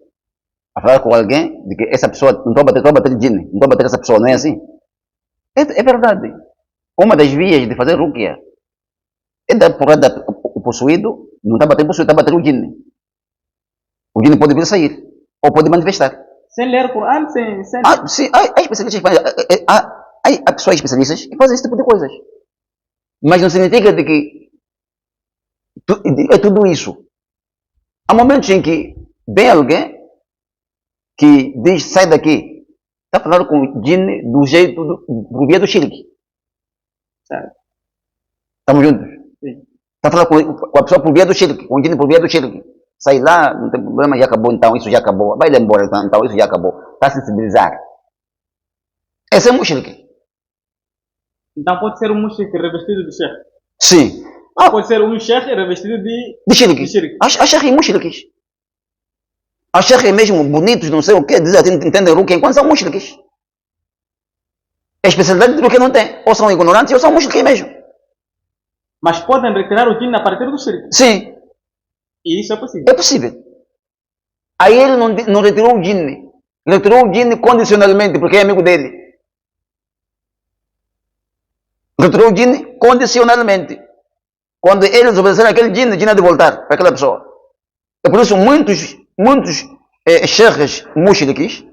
a falar com alguém, de que essa pessoa, não estou a bater jinne, não estou a bater essa pessoa, não é assim? É verdade. Uma das vias de fazer ruqya é dar porrada o possuído, não está a bater o possuído, está a bater o jinne. O jinne pode vir sair, ou pode manifestar. Sem ler o Coran, sem... Sim, há especialistas, há pessoas especialistas que fazem esse tipo de coisas. Mas não significa de que é tudo isso. Há momentos em que vem alguém que diz, sai daqui, está falando com o jinne do jeito, do via do shirk. Certo. Estamos juntos? Sim. Está falando com a pessoa por via do shirk, com o jinne por via do shirk. Sai lá, não tem problema, já acabou, então isso já acabou. Vai lá embora, então isso já acabou. Para sensibilizar. Esse é mushrik. Então pode ser um mushrik revestido de sheikh. Sim. Pode ser um sheikh revestido de shirk. Há sheikh e mushriks. Há sheikh mesmo bonitos, não sei o quê, entendem ruqya, enquanto são mushriks. A especialidade do que não tem. Ou são ignorantes ou são mushriks mesmo. Mas podem retirar o jinne a partir do shirk. Sim. E isso é possível? É possível. Aí ele não retirou o jinne. Retirou o jinne condicionalmente, porque é amigo dele. Retirou o jinne condicionalmente. Quando eles obedeceram aquele jinne, o jinne há de voltar para aquela pessoa. É por isso muitos sheikhs mushriks,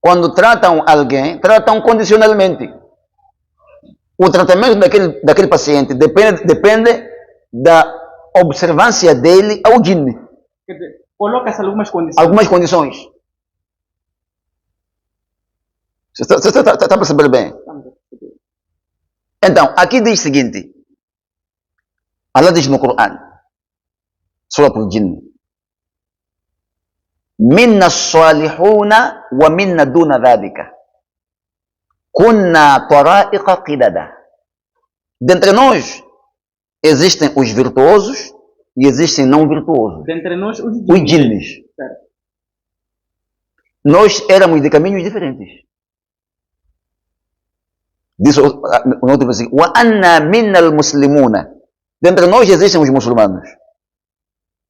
quando tratam alguém, tratam condicionalmente. O tratamento daquele paciente depende da observância dele ao jinne. Quer dizer, coloca-se algumas condições. Algumas condições. Você está a perceber bem? Então, aqui diz o seguinte. Allah diz no Coran, Surah Al-Jinn, Minna as-salihuna wa minna duna dhalika. Kunna tara'iqa qidada. Dentre nós existem os virtuosos e existem não virtuosos. Dentre nós os jinnes. Nós éramos de caminhos diferentes. Diz o outro versículo, wa anna minna al-muslimuna. Dentre nós existem os muçulmanos.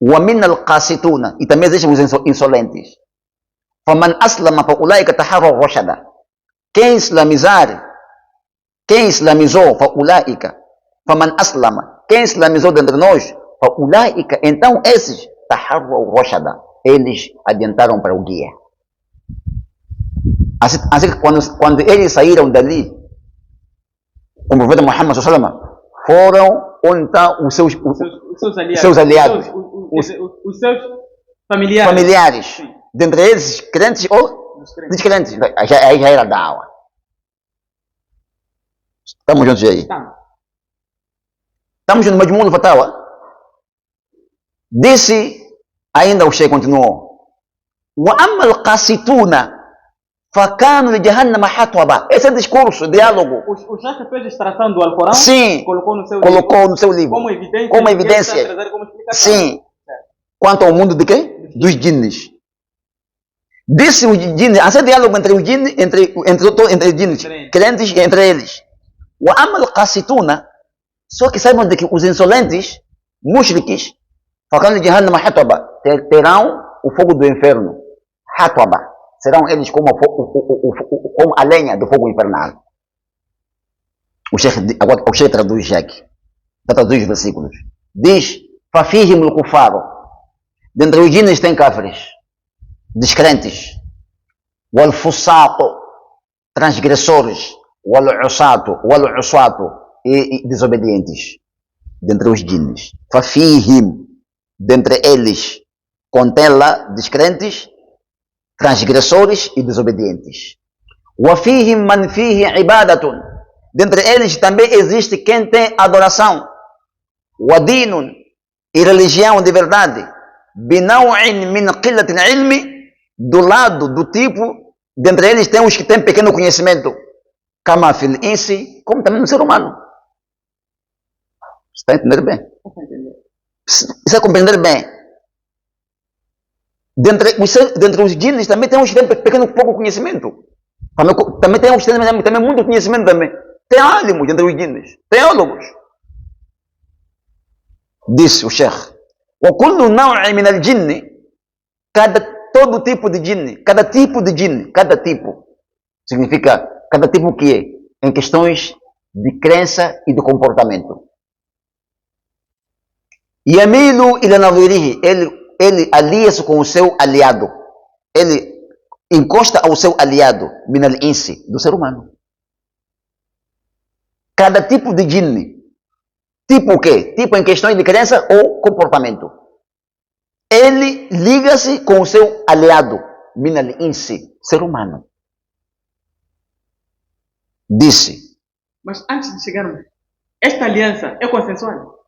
Wa minna al-qasituna. E também existem os insolentes. Faman aslama fa ulaika taharraw rashada. Quem islamizou fa ulaika. Faman aslama. Quem islamizou dentre nós, fa ulaika. Então esses taharraw rashada. Eles adiantaram para o guia. Assim que quando eles saíram dali, o profeta Muhammad sallallahu foram onde estão os seus aliados. Os seus familiares. Dentre eles, crentes ou descrentes. Aí já era dawa. Estamos juntos aí? Estamos juntos, mas o mundo fatawa. Disse, ainda o Sheikh continuou. Wa amal qasituna fakanu li jahannama hatwaba. Esse é discurso, diálogo. O Sheikh fez extração do Alcorão? Sim. Colocou no seu livro. Como evidência. Sim. Quanto ao mundo de quem? Dos jinnes. Disse os jinnes, há diálogo entre os jinnes, entre os jinnes, crentes entre eles. O amal qasituna, só que saibam de que os insolentes, mushriks, fakanu li jahannama hatwaba, terão o fogo do inferno. Hatwaba. Serão eles como a lenha do fogo infernal. O Sheikh traduz aqui. Traduz os versículos. Diz, Fafihim al-Kufaro. Dentre os jinnes tem cáfires, descrentes. Wal-Fusato, transgressores. wal-usatu e desobedientes, dentre os jinnes. Fafihim, dentre eles, contém lá descrentes, transgressores e desobedientes. Wafihim man fihi ibadatun, dentre eles também existe quem tem adoração. Wadinun, e religião de verdade. Binaw'in min qillatin ilmi, do lado, do tipo, dentre eles tem os que têm pequeno conhecimento. Kama fil insi, como também no ser humano. Você está a entender bem? Precisa compreender bem. Dentre os jinnes também tem uns que têm pequeno pouco conhecimento. Também tem uns que têm também muito conhecimento também. Tem álamos dentre os jinnes, teólogos. Disse o Sheikh. وَكُلُّ نَوْعٍ مِنَ الْجِنِّ, todo tipo de jinne, cada tipo, significa cada tipo que é, em questões de crença e de comportamento. Yamilu ila nadhirihi, ele alia-se com o seu aliado, ele encosta ao seu aliado, min al-insi, do ser humano. Cada tipo de jinne, tipo o quê? Tipo em questões de crença ou comportamento. Ele liga-se com o seu aliado, min al-insi, ser humano. Disse. Mas antes de chegarmos, esta aliança é consensual?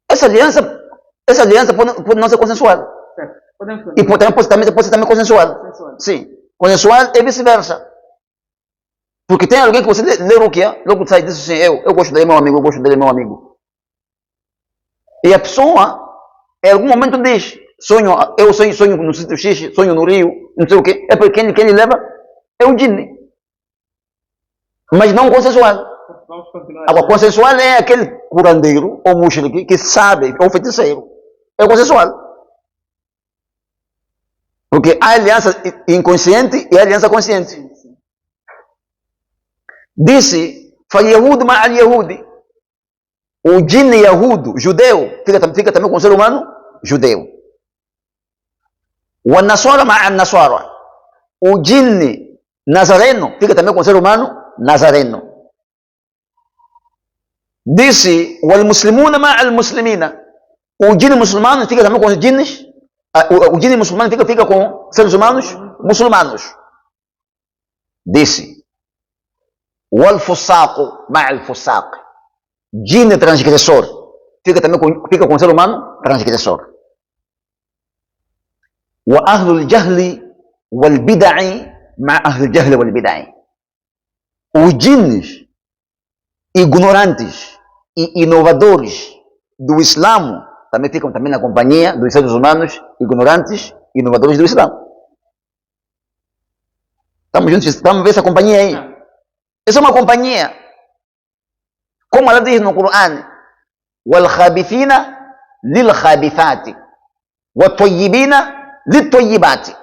Essa aliança pode não ser consensual. Certo. Podemos E pode ser também consensual. Sim. Consensual e vice-versa. Porque tem alguém que você lê Ruqya, logo sai disso assim, eu gosto dele, meu amigo, eu gosto dele, meu amigo. E a pessoa, em algum momento diz, eu sonho no sítio X, sonho no Rio, não sei o quê. É porque quem ele leva é o jinne. Mas não consensual. Vamos continuar. Agora, consensual é aquele curandeiro ou mushrik que sabe, ou feiticeiro. É consensual. Porque há aliança inconsciente e aliança consciente. Disse, فَالْيَهُودُ مَعَ الْيَهُودِ, o jinne yahudo, judeu, fica também com o ser humano judeu. وَالنَّصَارَ مَعَ النَّصَارَ, o jinne nazareno, fica também com o ser humano nazareno. Disse, وَالْمُسْلِمُونَ مَعَ الْمُسْلِمِينَ, o jinne muçulmano fica também com os jinnes, o jinne muçulmano fica com seres humanos muçulmanos. Disse, وَالْفُسَاقُ مَعَ الْفُسَاقِ, jinne transgressor fica com o ser humano transgressor. وَأَهْلُ الْجَهْلِ وَالْبِدَعِ مَعَ أَهْلِ الْجَهْلِ وَالْبِدَعِ, os jinnes ignorantes e inovadores do Islã também ficam também na companhia dos seres humanos ignorantes e inovadores do Islã. Estamos juntos? Estamos a ver essa companhia aí? Essa é uma companhia. Como ela diz no Coran, وَالْخَابِثِينَ لِلْخَابِثَاتِ وَالطَّيِّبِينَ لِلطَّيِّبَاتِ,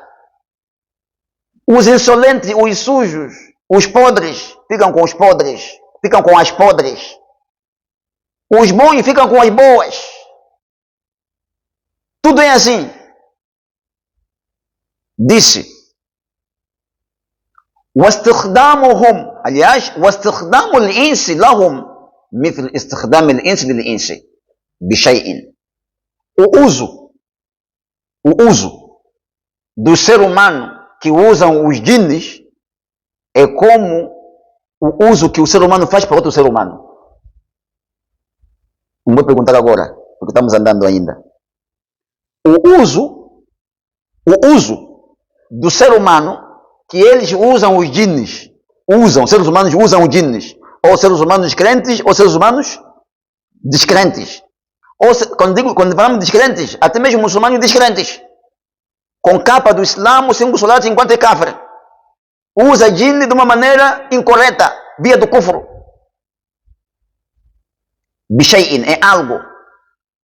os insolentes, os sujos, os podres ficam com os podres, ficam com as podres. Os bons ficam com as boas. Tudo é assim. Disse, واستخدامهم, aliás, واستخدام الإنس لهم مثل استخدام الإنس للإنس بشيء. O uso do ser humano que usam os jinnes é como o uso que o ser humano faz para outro ser humano. Não vou perguntar agora, porque estamos andando ainda. O uso do ser humano que eles usam os jinnes, seres humanos usam os jinnes, ou seres humanos crentes, ou seres humanos descrentes. Quando falamos descrentes, até mesmo muçulmanos descrentes, com capa do Islã, 5 soldados enquanto é kafir, usa jinne de uma maneira incorreta, via do kufro. Bishay'in, é algo.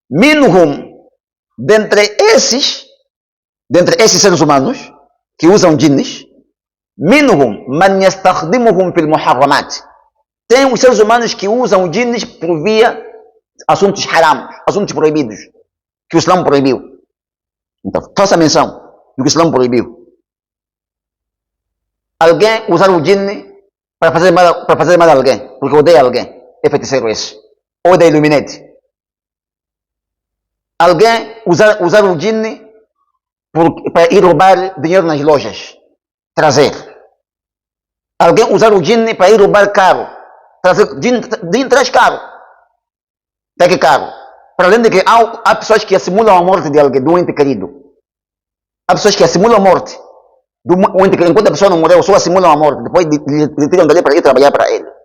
Minhum, dentre esses seres humanos que usam jinnes, minhum man yastakhdimuhum fil muharramat, tem os seres humanos que usam jinnes por via assuntos haram, assuntos proibidos, que o Islã proibiu. Então, faça menção do que o Islã proibiu. Alguém usar o jinne para fazer mal a alguém, porque odeia alguém. É feiticeiro esse. Ou da Illuminati. Alguém usar o djinn para ir roubar dinheiro nas lojas. Trazer. Alguém usar o djinn para ir roubar carro. Trazer. Djinn traz carro. Tá que carro. Para além de que há pessoas que assimulam a morte de alguém, do ente querido. Há pessoas que assimulam a morte do ente querido. Enquanto a pessoa não morreu, só assimulam a morte. Depois lhe tiram dali para ir trabalhar para ele.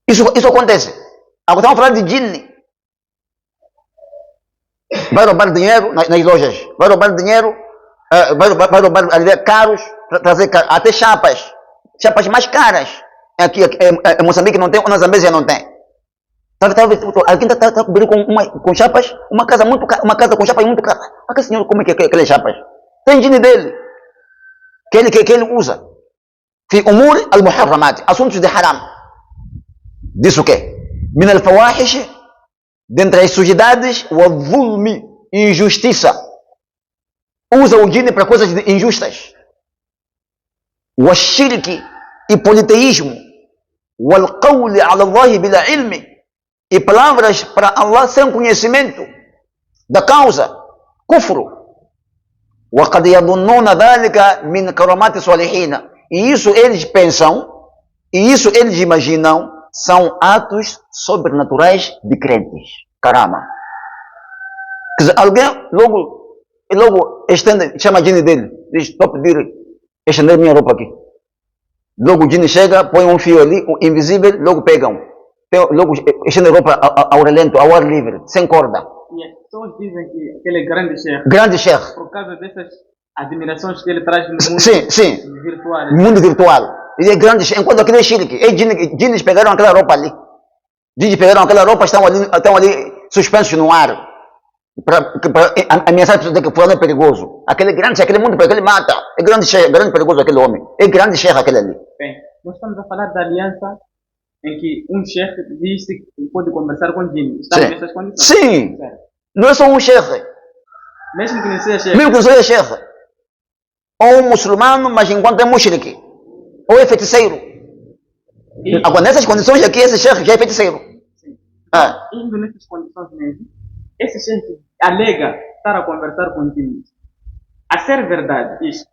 Isso acontece. Agora estamos falando de djinn. Vai roubar dinheiro nas lojas. Vai roubar dinheiro. Vai roubar ali, carros. Trazer até chapas. Chapas mais caras. Aqui em Moçambique não tem, na Zambésia não tem. Alguém está cobrindo com chapas. Uma casa com chapas muito cara. Aquele senhor, como é que é aquelas chapas? Tem djinn dele. Que ele usa. Fi umur al-muharramat. Assuntos de haram. Diz o quê? Min al-fawahish, dentre as sujidades, o zulmi, injustiça. Usa o djinn para coisas injustas. O shirk, e politeísmo. O al-qawli ala Allah bila ilmi, e palavras para Allah sem conhecimento da causa. Kufru. Wa qad yadunnuna dhalika min karamati salihina. E isso eles pensam, e isso eles imaginam, são atos sobrenaturais de crentes. Caramba. Quer dizer, alguém logo estende, chama a djinn dele, diz, estou a pedir estender minha roupa aqui. Logo o djinn chega, põe um fio ali, um invisível, logo pegam. Logo estende a roupa ao relento, ao ar livre, sem corda. E as pessoas dizem que aquele grande chefe. Grande chefe. Por causa dessas admirações que ele traz no mundo virtual. No mundo virtual. Ele é grande, enquanto aquele é shirk. Djinns pegaram aquela roupa ali. Djinns pegaram aquela roupa, estão ali suspensos no ar. Para ameaçar de que fulano é perigoso. Aquele grande chefe, aquele mundo, porque ele mata. É grande chefe, grande perigoso aquele homem. É grande chefe aquele ali. Bem, nós estamos a falar da aliança em que um chefe diz que pode conversar com djinn. Estamos nessas condições. Sim. Não é só um chefe. Mesmo que não seja chefe. Mesmo que não seja chefe. Ou um muçulmano, mas enquanto é mushrik. Ou é feiticeiro. Agora, nessas condições aqui, esse chefe já é feiticeiro. Indo nessas condições mesmo, esse chefe alega estar a conversar com djinns. A ser verdade, isso.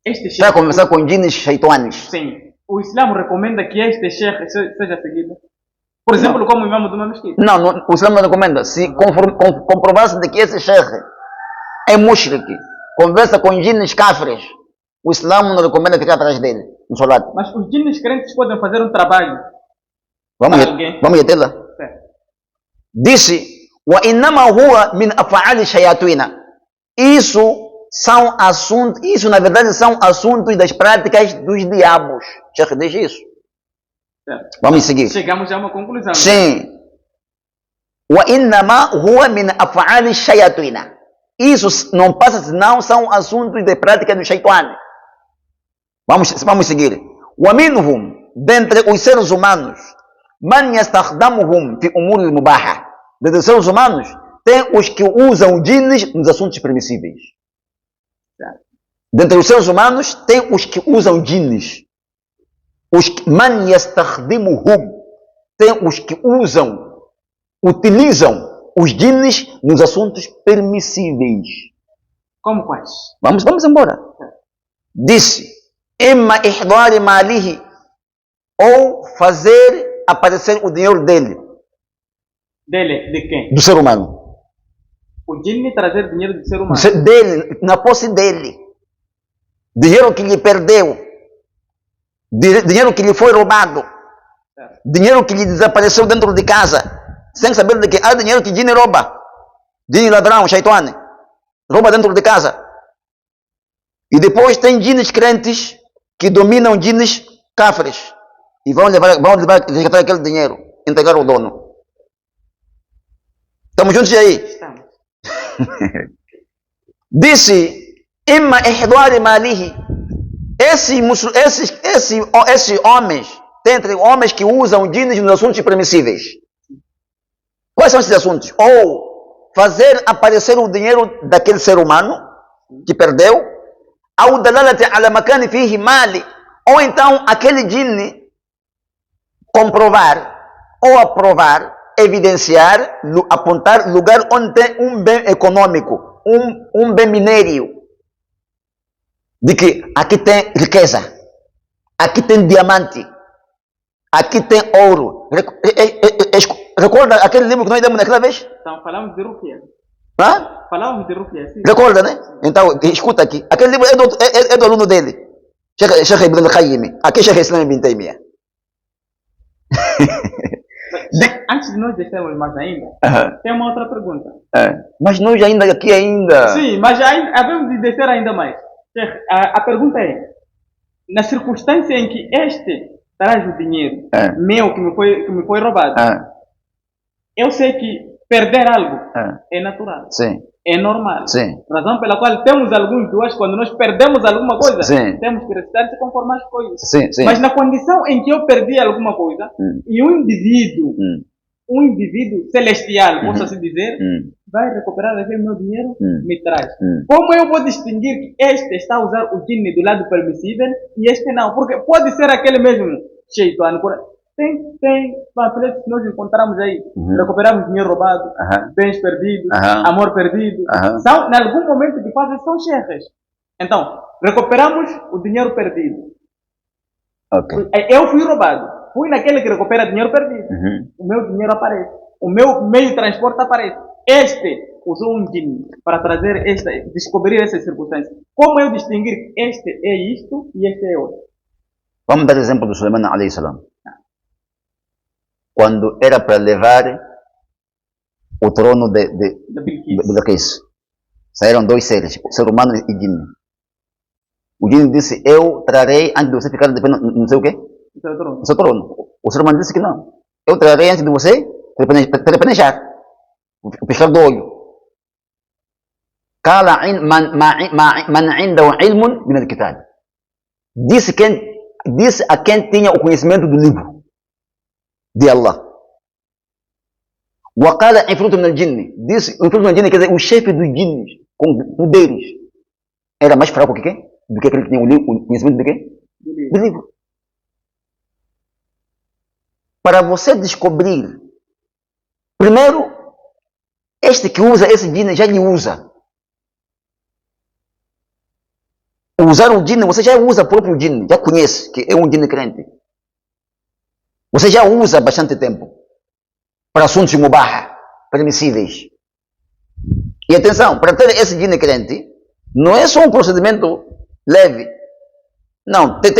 Este chefe. Está a conversar com djinns shaitanes. Sim. O Islã recomenda que este chefe seja seguido. Por exemplo, como imam de uma mesquita. Não, o Islã não recomenda. Se comprovar-se de que esse chefe é mushrik, conversa com djinns kafirs, o Islã não recomenda ficar atrás dele, no soldado. Mas os djinns crentes podem fazer um trabalho. Vamos ir lá. Disse, وَإِنَّمَا هُوَ مِنْ أَفْعَالِ الشَّيَاطِينَ. Isso na verdade são assuntos das práticas dos diabos. Chefe diz isso. Certo. Vamos seguir. Chegamos a uma conclusão. Sim. وَإِنَّمَا هُوَ مِنْ أَفْعَالِ الشَّيَاطِينَ. Isso não passa senão são assuntos de prática do shaitan. Vamos seguir. وَمِنْهُمْ, dentre os seres humanos, مَنْ يَسْتَخْدَمُهُمْ فِي أُمُورِ الْمُبَاحَةِ. Dentre os seres humanos, tem os que usam djinns nos assuntos permissíveis. Dentre os seres humanos, tem os que usam djinns. مَنْ يَسْتَخْدِمُهُمْ. Tem os que utilizam os djinns nos assuntos permissíveis. Como quais? Vamos embora. Disse, imma ihdari malihi, ou fazer aparecer o dinheiro dele. Dele? De quem? Do ser humano. O djinn trazer dinheiro do ser humano? Dele, na posse dele. Dinheiro que lhe perdeu. Dinheiro que lhe foi roubado. Dinheiro que lhe desapareceu dentro de casa. Sem saber de que há dinheiro que djinn rouba. Djinn ladrão, shaitan. Rouba dentro de casa. E depois tem djinns crentes que dominam djinns kafirs. E vão resgatar aquele dinheiro. Entregar ao dono. Estamos juntos aí? Estamos. Disse, imma ihdari malihi. Esses homens, dentre homens que usam djinns nos assuntos permissíveis. Quais são esses assuntos? Ou fazer aparecer o dinheiro daquele ser humano que perdeu, ou dalalati ala makani fihi mali, Ou então aquele djinn comprovar ou aprovar, evidenciar, apontar lugar onde tem um bem econômico, um bem minério, de que aqui tem riqueza, aqui tem diamante, aqui tem ouro. Recorda aquele livro que nós demos naquela vez? Então, falamos de Rúquia. Hã? Falamos de Rúquia, sim. Recorda, né? Então, escuta aqui. Aquele livro é do aluno dele. Sheikh Ibn al-Qayyim. Aqui é Sheikh Islam Ibn Taymiyyah. Antes de nós deixarmos mais ainda, tem uma outra pergunta. Mas nós ainda aqui ainda... Sim, mas havemos de descer ainda mais. A pergunta é, na circunstância em que este traz o dinheiro meu que me foi roubado, eu sei que perder algo é natural. Sim. É normal. Sim. Razão pela qual temos alguns duas, quando nós perdemos alguma coisa, Sim. temos que recitar se conformar as coisas. Sim, sim. Mas na condição em que eu perdi alguma coisa, e um indivíduo celestial, posso assim dizer, vai recuperar aquele meu dinheiro, me traz. Como eu vou distinguir que este está a usar o djinn do lado permissível e este não? Porque pode ser aquele mesmo sheitano. Tem panfletos que nós encontramos aí. Recuperamos dinheiro roubado, bens perdidos, amor perdido. São, em algum momento de fase, são sheikhs. Então, recuperamos o dinheiro perdido. Okay. Eu fui roubado. Fui naquele que recupera dinheiro perdido. O meu dinheiro aparece. O meu meio de transporte aparece. Este usou um djinn para trazer descobrir essas circunstâncias. Como eu distinguir este é isto e este é outro? Vamos dar exemplo do Sulaiman alayhi salam. Quando era para levar o trono de Bilqis, saíram dois seres, o ser humano e djinn. O djinn disse, eu trarei antes de você ficar de pé, não sei o quê? O seu trono. O ser humano disse que não. Eu trarei antes de você telepenejar, o piscar do olho. Qala man indahu ilmun min al-kitab. Disse a quem tinha o conhecimento do livro de Allah. Waqala infruto min al-jinn. Disse infruto min al-jinn, quer dizer, o chefe dos jinns com poderes era mais fraco que quem? Do que aquele que tinha o conhecimento de quem? Do livro. Para você descobrir, primeiro, este que usa esse djinn já lhe usa. Usar o djinn, você já usa o próprio djinn, já conhece que é um djinn crente. Você já usa há bastante tempo para assuntos mubah, permissíveis. E atenção, para ter esse djinn crente, não é só um procedimento leve. Não, tem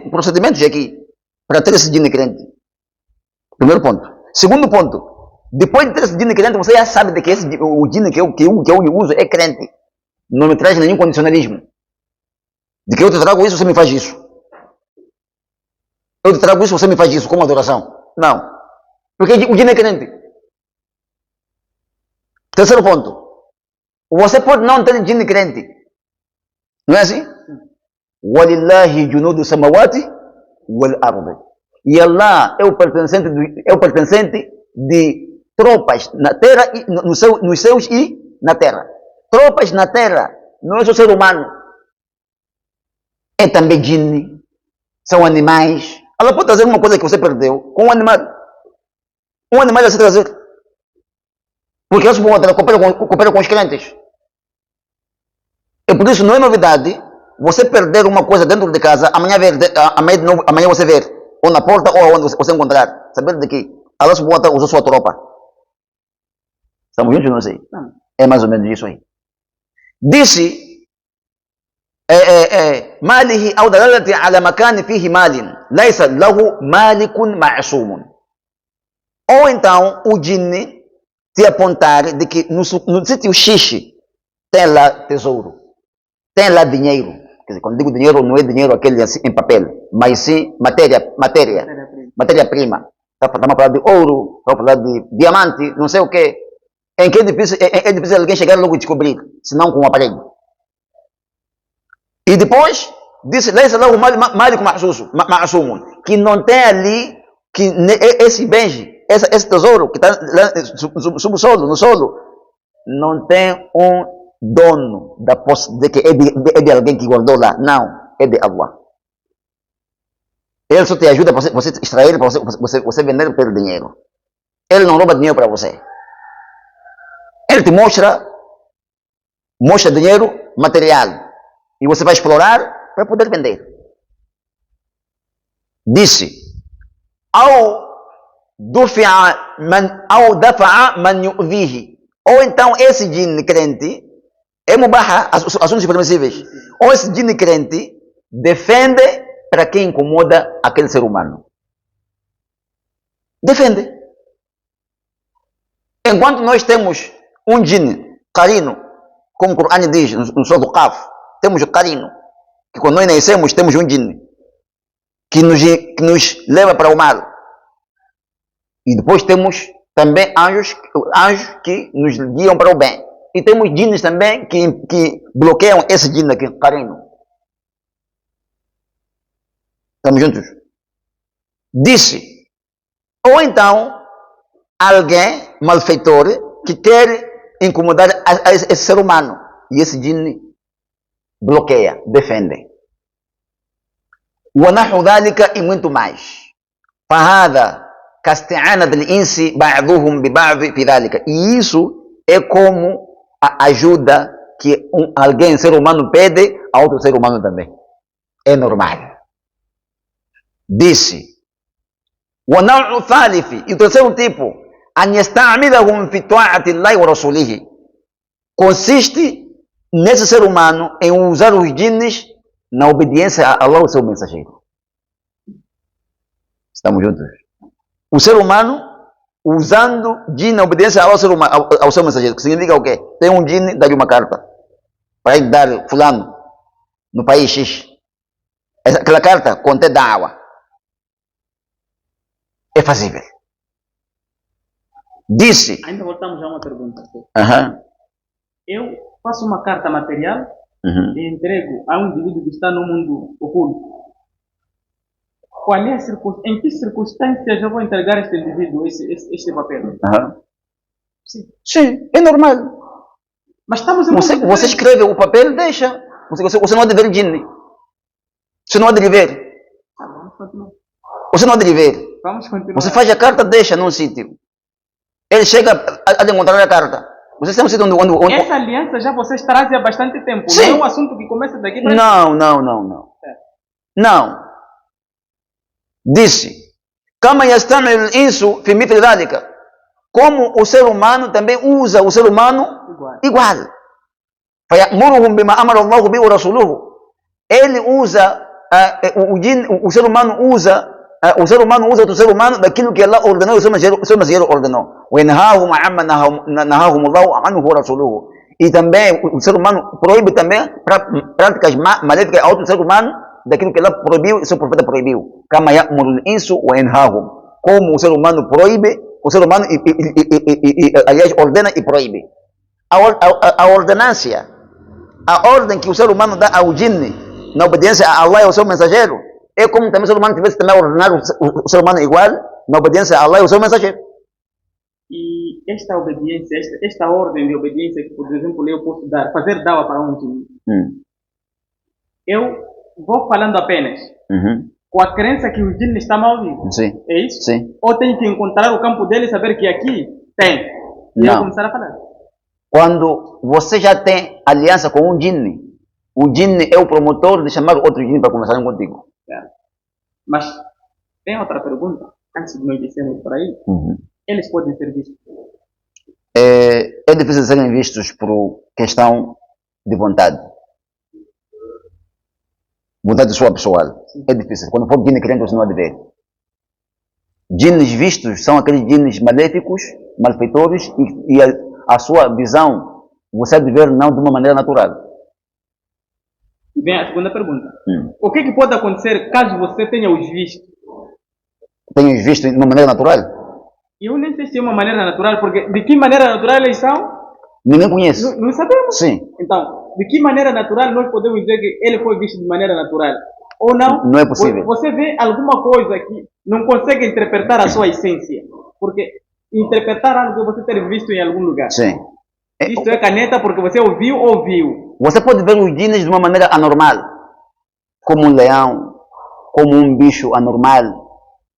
procedimentos aqui para ter esse djinn crente. Primeiro ponto. Segundo ponto, depois de ter esse djinn crente, você já sabe de que o djinn que eu uso é crente. Não me traz nenhum condicionalismo. De que eu te trago isso, você me faz isso. Eu te trago isso, você me faz isso, como adoração. Não. Porque o djinn é crente. Terceiro ponto. Você pode não ter djinn crente. Não é assim? Walillahi junudu samawati wal ardi. E Allah é o pertencente de tropas na terra, nos céus e na terra. Tropas na terra, não é só ser humano. É também djinn, são animais. Allah pode trazer uma coisa que você perdeu com um animal. Um animal vai se trazer. Porque ela coopera com os crentes. E por isso não é novidade você perder uma coisa dentro de casa, amanhã você ver, ou na porta ou onde você encontrar. Saber de que Allah subhanahu wa ta'ala usou sua tropa. Estamos juntos, não sei. É mais ou menos isso aí. Disse ماله أو دلالة على مكان فيه مال ليس له مالك معصوم. Ou então o djinn te apontar de que no sítio X tem lá tesouro, tem lá dinheiro. Quer dizer, quando digo dinheiro, não é dinheiro aquele assim, em papel, mas sim matéria-prima. Estamos a falar de ouro, estamos a falar de diamante, não sei o quê. Em que é difícil alguém chegar logo e descobrir, senão com um aparelho. E depois, disse, que não tem ali, que esse bem, esse tesouro que está sob o solo, no solo, não tem um dono da posse de que é de alguém que guardou lá. Não, é de Allah. Ele só te ajuda para você extrair, para você vender pelo dinheiro. Ele não rouba dinheiro para você. Ele te mostra dinheiro material. E você vai explorar para poder vender. Disse: أو دفع من يؤذيه. Ou então esse jinn crente, é mubaha, assuntos permissíveis. Ou esse jinn crente defende para quem incomoda aquele ser humano. Defende. Enquanto nós temos um jinn carino, como o Corão diz no Surah do Qaf, temos o carino, que quando nós nascemos temos um jinn que nos leva para o mal. E depois temos também anjos que nos guiam para o bem. E temos jinns também que bloqueiam esse jinn aqui, carino. Estamos juntos? Disse: ou então alguém malfeitor que quer incomodar a esse ser humano. E esse jinn bloqueia, defende. ونحو ذلك e muito mais. فهذا كاستعانة الإنس بعضهم ببعض في ذلك. E isso é como a ajuda que alguém, ser humano, pede a outro ser humano também. É normal. Disse: ونوع ثالث. E o terceiro tipo: أن يستعملهم في طاعة الله ورسوله. Consiste nesse ser humano em usar os jinns na obediência a Allah, o seu mensageiro. Estamos juntos? O ser humano usando jinn na obediência a Allah, ao seu mensageiro. Que significa o quê? Tem um jinn, dá-lhe uma carta para ir dar fulano no país X. Aquela carta contém da'wa. É fazível. Disse. Ainda voltamos a uma pergunta. Eu faço uma carta material e entrego a um indivíduo que está no mundo oculto. Qual é em que circunstâncias eu vou entregar este indivíduo, este papel? Sim, é normal. Mas estamos em você escreve o papel, deixa. Você não há de ver jinn. Você não há de ver. Você não há de ver. Vamos continuar. Você faz a carta, deixa num sítio. Ele chega a encontrar a carta. Você tem um sítio onde... Essa aliança já vocês trazem há bastante tempo. Sim. Não é um assunto que começa daqui para... Não. Disse: كما يستعمل الإنس في مثل ذلك. Como o ser humano também usa o ser humano igual. فيأمرهم بما أمر الله به ورسوله. Ele usa o ser humano usa outro ser humano daquilo que Allah ordenou e o seu mensageiro ordenou. وينهاهم عما نهاهم الله عنه ورسوله. E também o ser humano proíbe também práticas maléficas a outro ser humano daquilo que Allah proibiu e seu profeta proibiu. كما يأمر الإنس وينهاهم. Como o ser humano proíbe, o ser humano aliás ordena e proíbe. A ordenância, a ordem que o ser humano dá ao jinn na obediência a Allah e ao seu mensageiro, é como também o ser humano tivesse também ordenado o ser humano igual na obediência a Allah e ao seu mensageiro. E esta obediência, esta ordem de obediência que, por exemplo, eu posso dar, fazer dawa para um jinn, eu vou falando apenas com a crença que o jinn está mal ouvindo. Sim. É isso? Sim. Ou tenho que encontrar o campo dele e saber que aqui tem. E eu começar a falar. Quando você já tem aliança com um jinn, o jinn é o promotor de chamar outro jinn para conversar contigo. Mas tem outra pergunta, antes de nós descermos por aí. Eles podem ser vistos? É difícil serem vistos por questão de vontade. Vontade sua pessoal. É difícil. Quando for jinn crente, você não há de ver. Jinns vistos são aqueles jinns maléficos, malfeitores, e a sua visão você há de ver não de uma maneira natural. Vem a segunda pergunta. O que pode acontecer caso você tenha os visto? Tenha os visto de uma maneira natural? Eu nem sei se é uma maneira natural, porque de que maneira natural eles são? Ninguém conhece. Não sabemos. Sim. Então, de que maneira natural nós podemos dizer que ele foi visto de maneira natural? Ou não? Não é possível. Você vê alguma coisa que não consegue interpretar a sua essência. Porque interpretar algo que você ter visto em algum lugar. Sim. Isto é caneta porque você ouviu. Você pode ver os jinns de uma maneira anormal. Como um leão, como um bicho anormal,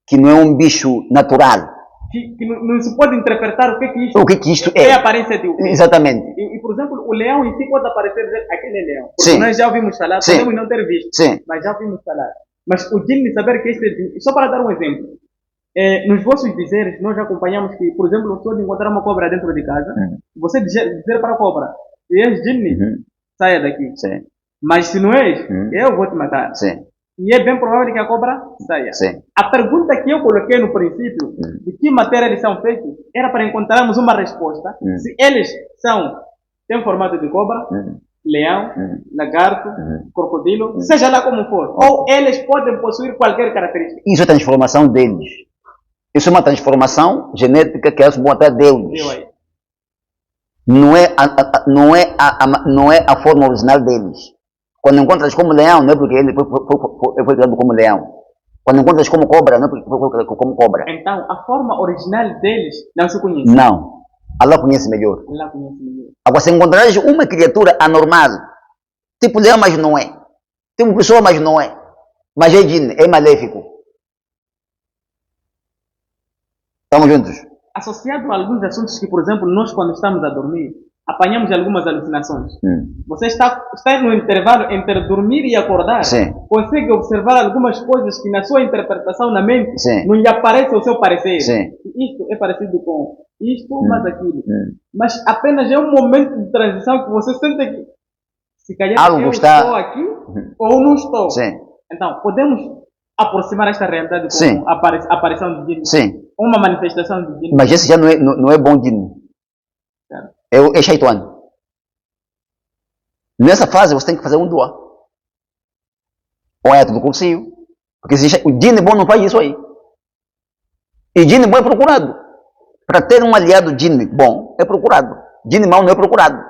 que não é um bicho natural. Que não se pode interpretar o que isto O que isto é é? a aparência de um. Exatamente. E, por exemplo, o leão em si pode aparecer dizer aquele leão. Porque Sim. nós já ouvimos falar, Sim. podemos não ter visto, Sim. mas já ouvimos falar. Mas o djinn de saber que este é djinn, só para dar um exemplo, nos vossos dizeres, nós acompanhamos que, por exemplo, se encontrar uma cobra dentro de casa, você dizer para a cobra, se és djinn, saia daqui. Sim. Mas se não és, eu vou te matar. Sim. E é bem provável que a cobra saia. Sim. A pergunta que eu coloquei no princípio, de que matéria eles são feitos, era para encontrarmos uma resposta. Se eles têm formato de cobra, leão, lagarto, crocodilo, seja lá como for. Ou eles podem possuir qualquer característica. Isso é transformação deles. Isso é uma transformação genética que eles vão até Deus. Viu aí? Não é a forma original deles. Quando encontras como leão, não é porque ele foi criado como leão. Quando encontras como cobra, não é porque foi criado como cobra. Então, a forma original deles não se conhece. Não. Allah conhece melhor. Allah conhece melhor. Agora, se encontrares uma criatura anormal, tipo leão, mas não é. Tipo pessoa, mas não é. Mas é jinn, é maléfico. Estamos juntos? Associado a alguns assuntos que, por exemplo, nós quando estamos a dormir, apanhamos algumas alucinações. Você está no intervalo entre dormir e acordar. Sim. Consegue observar algumas coisas que na sua interpretação na mente Sim. não lhe aparece o seu parecer. Sim. Isto é parecido com isto, mas aquilo. Mas apenas é um momento de transição que você sente que se calhar algo eu está... estou aqui ou não estou. Sim. Então, podemos aproximar esta realidade Sim. com a aparição de jinn. Sim. Uma manifestação de jinn. Mas esse já não é bom jinn. É shaitan. Nessa fase você tem que fazer um dua. Ou é tudo cursinho. Porque o jinn bom não faz isso aí. E jinn bom é procurado. Para ter um aliado jinn bom, é procurado. Jinn mau não é procurado.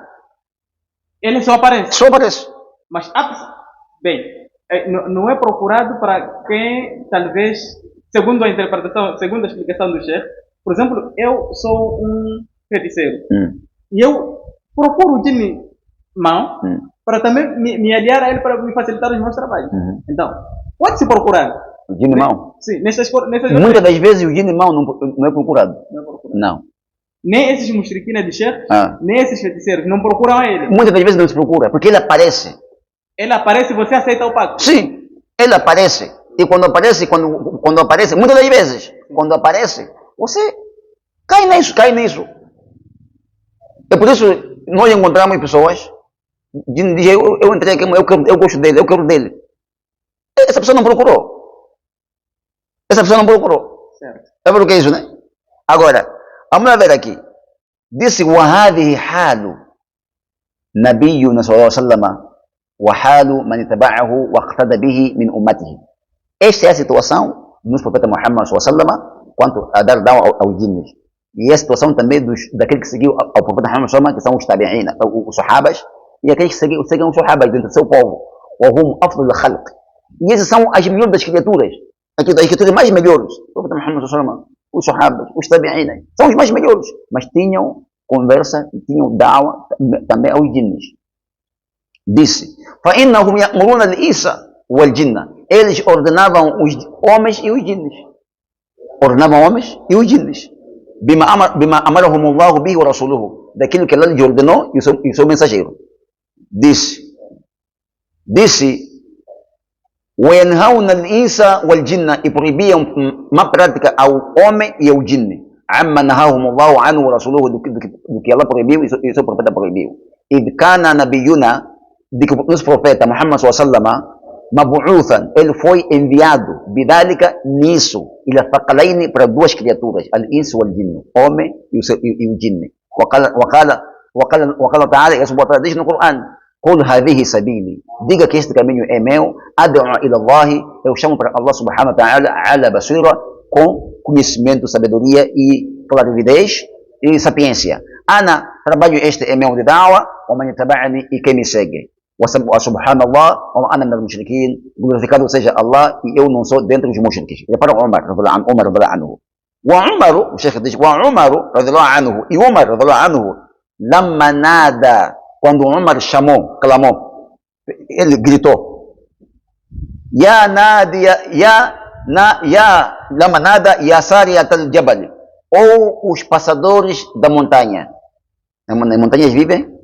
Ele só aparece. Só aparece. Mas, bem, não é procurado para quem, talvez, segundo a interpretação, segundo a explicação do chefe, por exemplo, eu sou um feiticeiro. E eu procuro o jinn mau para também me aliar a ele para me facilitar os meus trabalhos. Então, pode-se procurar. O jinn mau? Sim, nessas muitas das vezes o jinn mau não é procurado. Não. Nem esses mushriquina de chefe, nem esses feiticeiros não procuram ele. Muitas das vezes não se procura, porque ele aparece. Ele aparece e você aceita o pacto. Sim, ele aparece. E quando aparece, muitas das vezes, quando aparece, você cai nisso. É por isso que nós encontramos pessoas dizem, eu entrei aqui, eu gosto dele, eu quero dele. Essa pessoa não procurou. Certo. Sabe o que é isso, né? Agora, vamos ver aqui. Disse, وَهَذِهِ حَالُ نَبِيُّنَا صلى الله عليه وسلم وَحَالُ مَنِ اتَّبَعَهُ وَاقْتَدَى بِهِ مِنْ أُمَّتِهِ. Esta é a situação do profeta Muhammad sallallahu alaihi wasallam quanto a dar dawa aos jinnes. E a situação também daquele que seguiu ao profeta Muhammad sallallahu alaihi wasallam, que são os tabi'in, os sahabas, e aqueles que seguem os sahabas dentro do seu povo. وَهُمْ أَفْضَلُ الْخَلْقِ. E esses são as melhores das criaturas. As criaturas mais melhores. O profeta Muhammad sallallahu alaihi wasallam, os sahabas, os tabi'in, são os mais melhores. Mas tinham conversa e tinham dawa também aos jinnes. Disse, فَإِنَّهُمْ يَأْمُرُونَ الْإِنسَ وَالْجِنَّ. Eles ordenavam os homens e os jinnes. Ordenavam homens e os jinnes. بِمَا أَمَرَهُمُ اللَّهُ بِهِ وَرَسُولُهُ. Daquilo que Allah lhes ordenou e o seu mensageiro. Disse, وَيَنْهَوْنَ الْإِنسَ وَالْجِنَّ. E proibiam uma prática ao homem e ao jinne. عَمَّا نَهَاهُمُ اللَّهُ عَنْهُ وَرَسُولُهُ. Do que Allah proibiu e o seu profeta proibiu. إِذْ كَانَ نَبِيُّنَا. De que o nosso profeta Muhammad sallallahu alaihi wasallam, mab'uthan, ele foi enviado, bidalika, nisso, ila thaqalaini, para duas criaturas, al-insu wal-jinnu, homem e o jinne. وقال تعالى, e subhanahu diz no Coran, قل هذه سبيلي. Diga que este caminho é meu, ad'u ila Allah, eu chamo para Allah subhanahu wa ta'ala, ala basira, com conhecimento, sabedoria e clarividez e sapiência. Ana, trabalho este é meu de da'wa, wa man yataba'ani, e quem me segue. Subhanallah, wa ana minal mushrikin. Glorificado seja Allah, e eu não sou dentro dos mushrikin. E para Umar radhiallahu anhu. Wa Umar, o Sheikh diz, wa Umar radhiallahu anhu, e Umar radhiallahu anhu, lamma nada, quando Umar chamou, clamou, ele gritou, Ya Nadia, lama nada, ya Sariyat al-Jabal. Ou os passadores da montanha. Nas montanhas vivem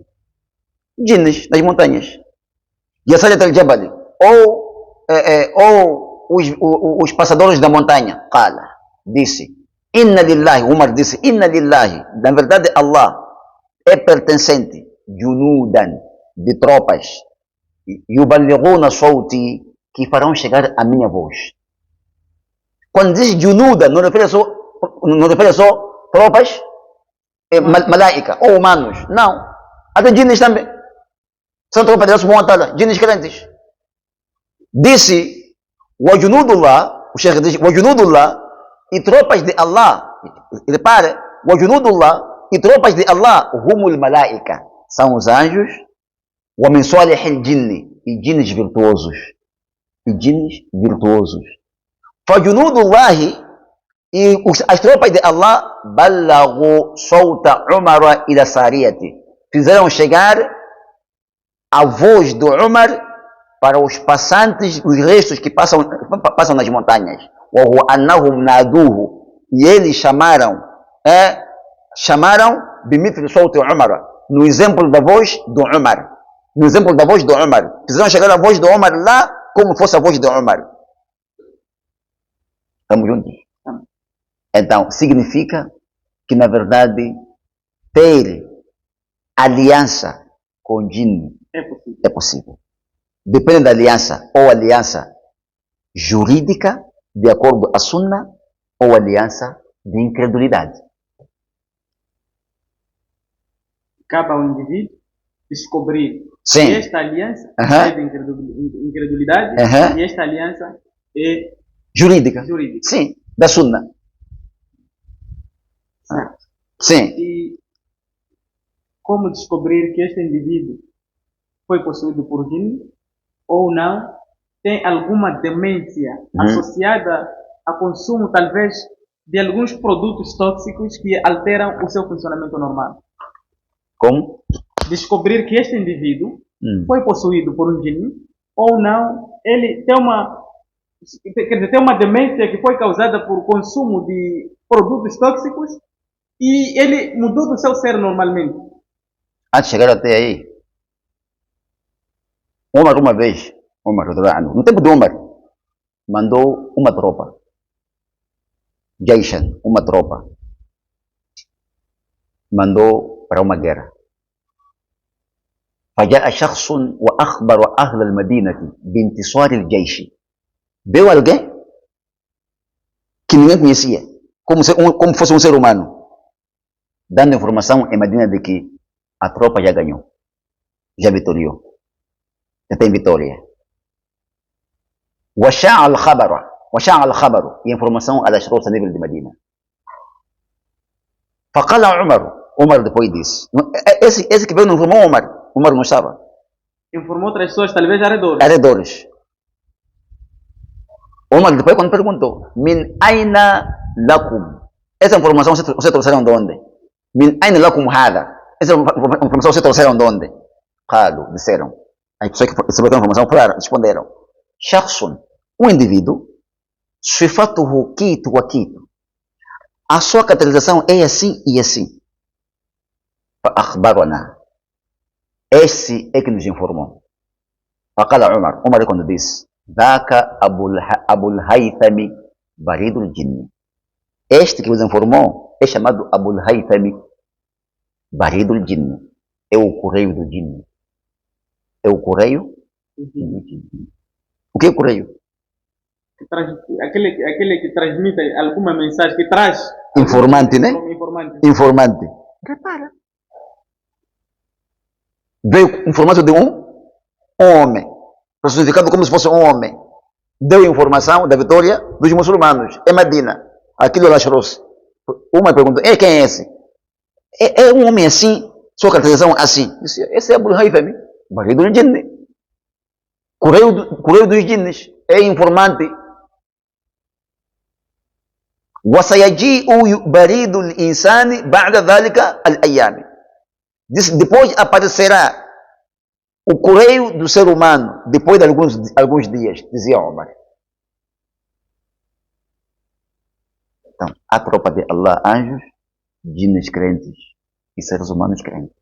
jinnes, nas montanhas. Ya Sariyat al-Jabal. Ou os passadores da montanha. Qala, disse. Inna lillahi, Umar disse, inna lillahi. Na verdade, Allah é pertencente, junudan, de tropas. Yuballighuna sawti, que farão chegar a minha voz. Quando diz junuda, não refere só tropas, malaika ou humanos. Não. Até jinnes também. São tropas de Allah subhanahu wa ta'ala, jinnes crentes. Disse, wa junudullah, o Sheikh diz, wa junudullah, e tropas de Allah, repare, wa junudullah, e tropas de Allah, humul malaika, são os anjos, wa min salihil jinni, e jinnes virtuosos. E jinnes virtuosos. Fajunudullahi, e as tropas de Allah, ballagu solta Umar ila Sariyati, fizeram chegar a voz do Umar para os passantes, os restos que passam nas montanhas. Wa huwa annahum naduhu, e eles chamaram bimithli solta Umar, no exemplo da voz do Umar. No exemplo da voz do Umar. Fizeram chegar a voz do Umar lá, como fosse a voz de Umar. Estamos juntos? Então, significa que, na verdade, ter aliança com Jinn é possível. Depende da aliança, ou aliança jurídica, de acordo à Sunna, ou aliança de incredulidade. Cabe ao indivíduo descobrir Sim. que esta aliança é de incredulidade e esta aliança é jurídica. Sim, da Sunna. Certo. Sim. E como descobrir que este indivíduo foi possuído por jinn ou não? Tem alguma demência associada ao consumo, talvez, de alguns produtos tóxicos que alteram o seu funcionamento normal? Como? Descobrir que este indivíduo foi possuído por um jinn ou não, ele tem uma demência que foi causada por consumo de produtos tóxicos e ele mudou do seu ser normalmente. Antes de chegar até aí, Umar uma vez, no tempo de Umar, mandou uma tropa, Jaishan, uma tropa, mandou para uma guerra. فجاء شخص وأخبر أهل المدينة بانتصار الجيش. Veio alguém que ninguém conhecia, como fosse um ser humano, dando informação em Medina de que a tropa já ganhou, já vitoriou, já tem vitória. وشاع الخبر, e a informação alastrou-se a nível de Medina. فقال Umar depois disse, esse que veio não informou Umar não estava. Informou outras pessoas, talvez arredores. Umar depois quando perguntou, min aina lakum, essa informação você trouxeram de onde? Min aina lakum hada, essa informação você trouxeram de onde? Qalu, disseram. As pessoas que receberam a informação responderam, shakhsun, um indivíduo, sifatuhu kitu wa kitu, a sua caracterização é assim e assim. Fa akhbarana, esse é que nos informou. Faqala Umar quando disse, Dhaka Abul Haythami Baridul Jinni. Este que nos informou é chamado Abul Haythami Baridul Jinni. É o correio do Jinni. É o correio do Jinni. O que é o correio? Aquele que transmite alguma mensagem, que traz... Informante, né? Informante. Repara. Veio em formato de um homem, personificado como se fosse um homem. Deu informação da vitória dos muçulmanos em Medina. Aquilo lastrou-se. Uma perguntou, quem é esse? É um homem assim, sua caracterização assim. Disse, esse é Abul Haythami, marido do Jinni. Correio dos jinnes. É informante. وَسَيَجِيءُ بَرِيدُ الْإِنسَانِ بَعْدَ ذَلِكَ الْأَيَّامِ. Depois aparecerá O correio do ser humano, depois de alguns dias, dizia Omar. Então, a tropa de Allah, anjos, jinnes crentes e seres humanos crentes.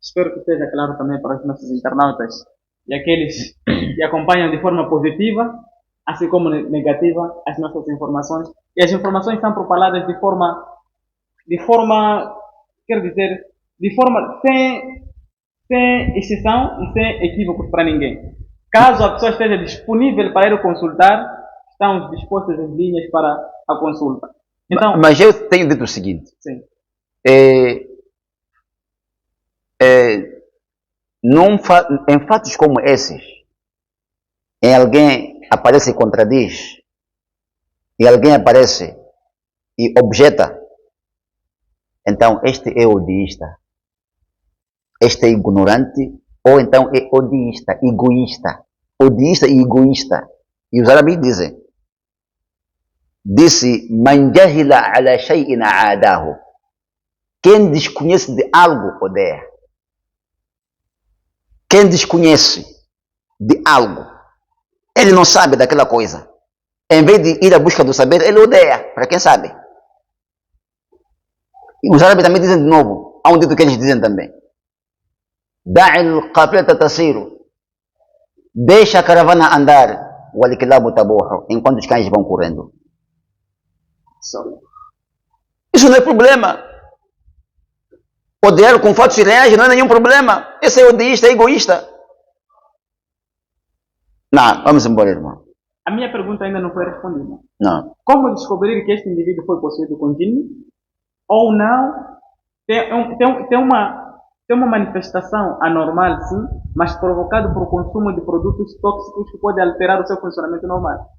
Espero que esteja claro também para os nossos internautas e aqueles que acompanham de forma positiva, assim como negativa, as nossas informações. E as informações são propaladas de forma, quero dizer, de forma sem exceção e sem equívocos para ninguém. Caso a pessoa esteja disponível para ir consultar, estamos dispostos as linhas para a consulta. Então, mas eu tenho dito o seguinte: sim. Em fatos como esses, em alguém aparece e contradiz, e alguém aparece e objeta, então este é odiista, este é ignorante, ou então é odiista, odiista e egoísta. E os árabes disse, man jahila ala shay'in aadahu, quem desconhece de algo odeia. Quem desconhece de algo, ele não sabe daquela coisa. Em vez de ir à busca do saber, ele odeia, para quem sabe. E os árabes também dizem de novo, há um dito que eles dizem também. Da'il qafilata tasiru. Deixa a caravana andar, wal kilabu tabuhu, enquanto os cães vão correndo. Isso não é problema. Odiar com fatos reais não é nenhum problema. Esse é odiista, é egoísta. Não, vamos embora, irmão. A minha pergunta ainda não foi respondida. Não. Como descobrir que este indivíduo foi possuído com jinne? Ou não? Tem uma manifestação anormal, sim, mas provocado por consumo de produtos tóxicos que pode alterar o seu funcionamento normal.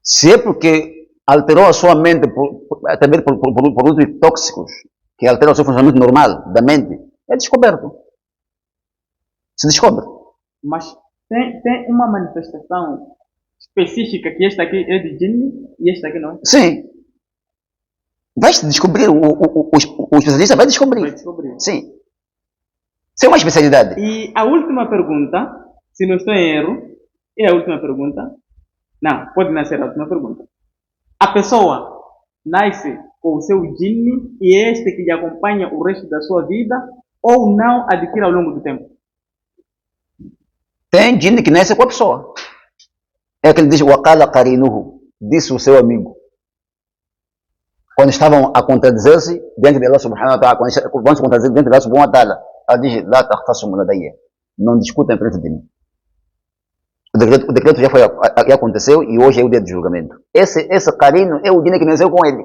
Se é porque alterou a sua mente também por produtos tóxicos, que altera o seu funcionamento normal da mente, é descoberto. Se descobre. Mas tem uma manifestação específica que este aqui é de jinne e este aqui não? Sim. Vai descobrir, o especialista vai descobrir. Vai descobrir. Sim. Isso é uma especialidade. E a última pergunta, se não estou em erro, é a última pergunta. Não, pode não ser a última pergunta. A pessoa nasce com o seu jinne e é este que lhe acompanha o resto da sua vida ou não adquire ao longo do tempo? Tem jinne que nasce com a pessoa. É que ele diz, waqala qarinuhu, disse o seu amigo. Quando estavam a contradizer-se diante de Allah subhanahu wa ta'ala, quando vão se contradizer diante de Allah subhanahu wa ta'ala, ela diz, la takhtasum ladayya, não discutam em frente de mim. O decreto já aconteceu e hoje é o dia de julgamento. Esse carino é o jinne que nasceu com ele.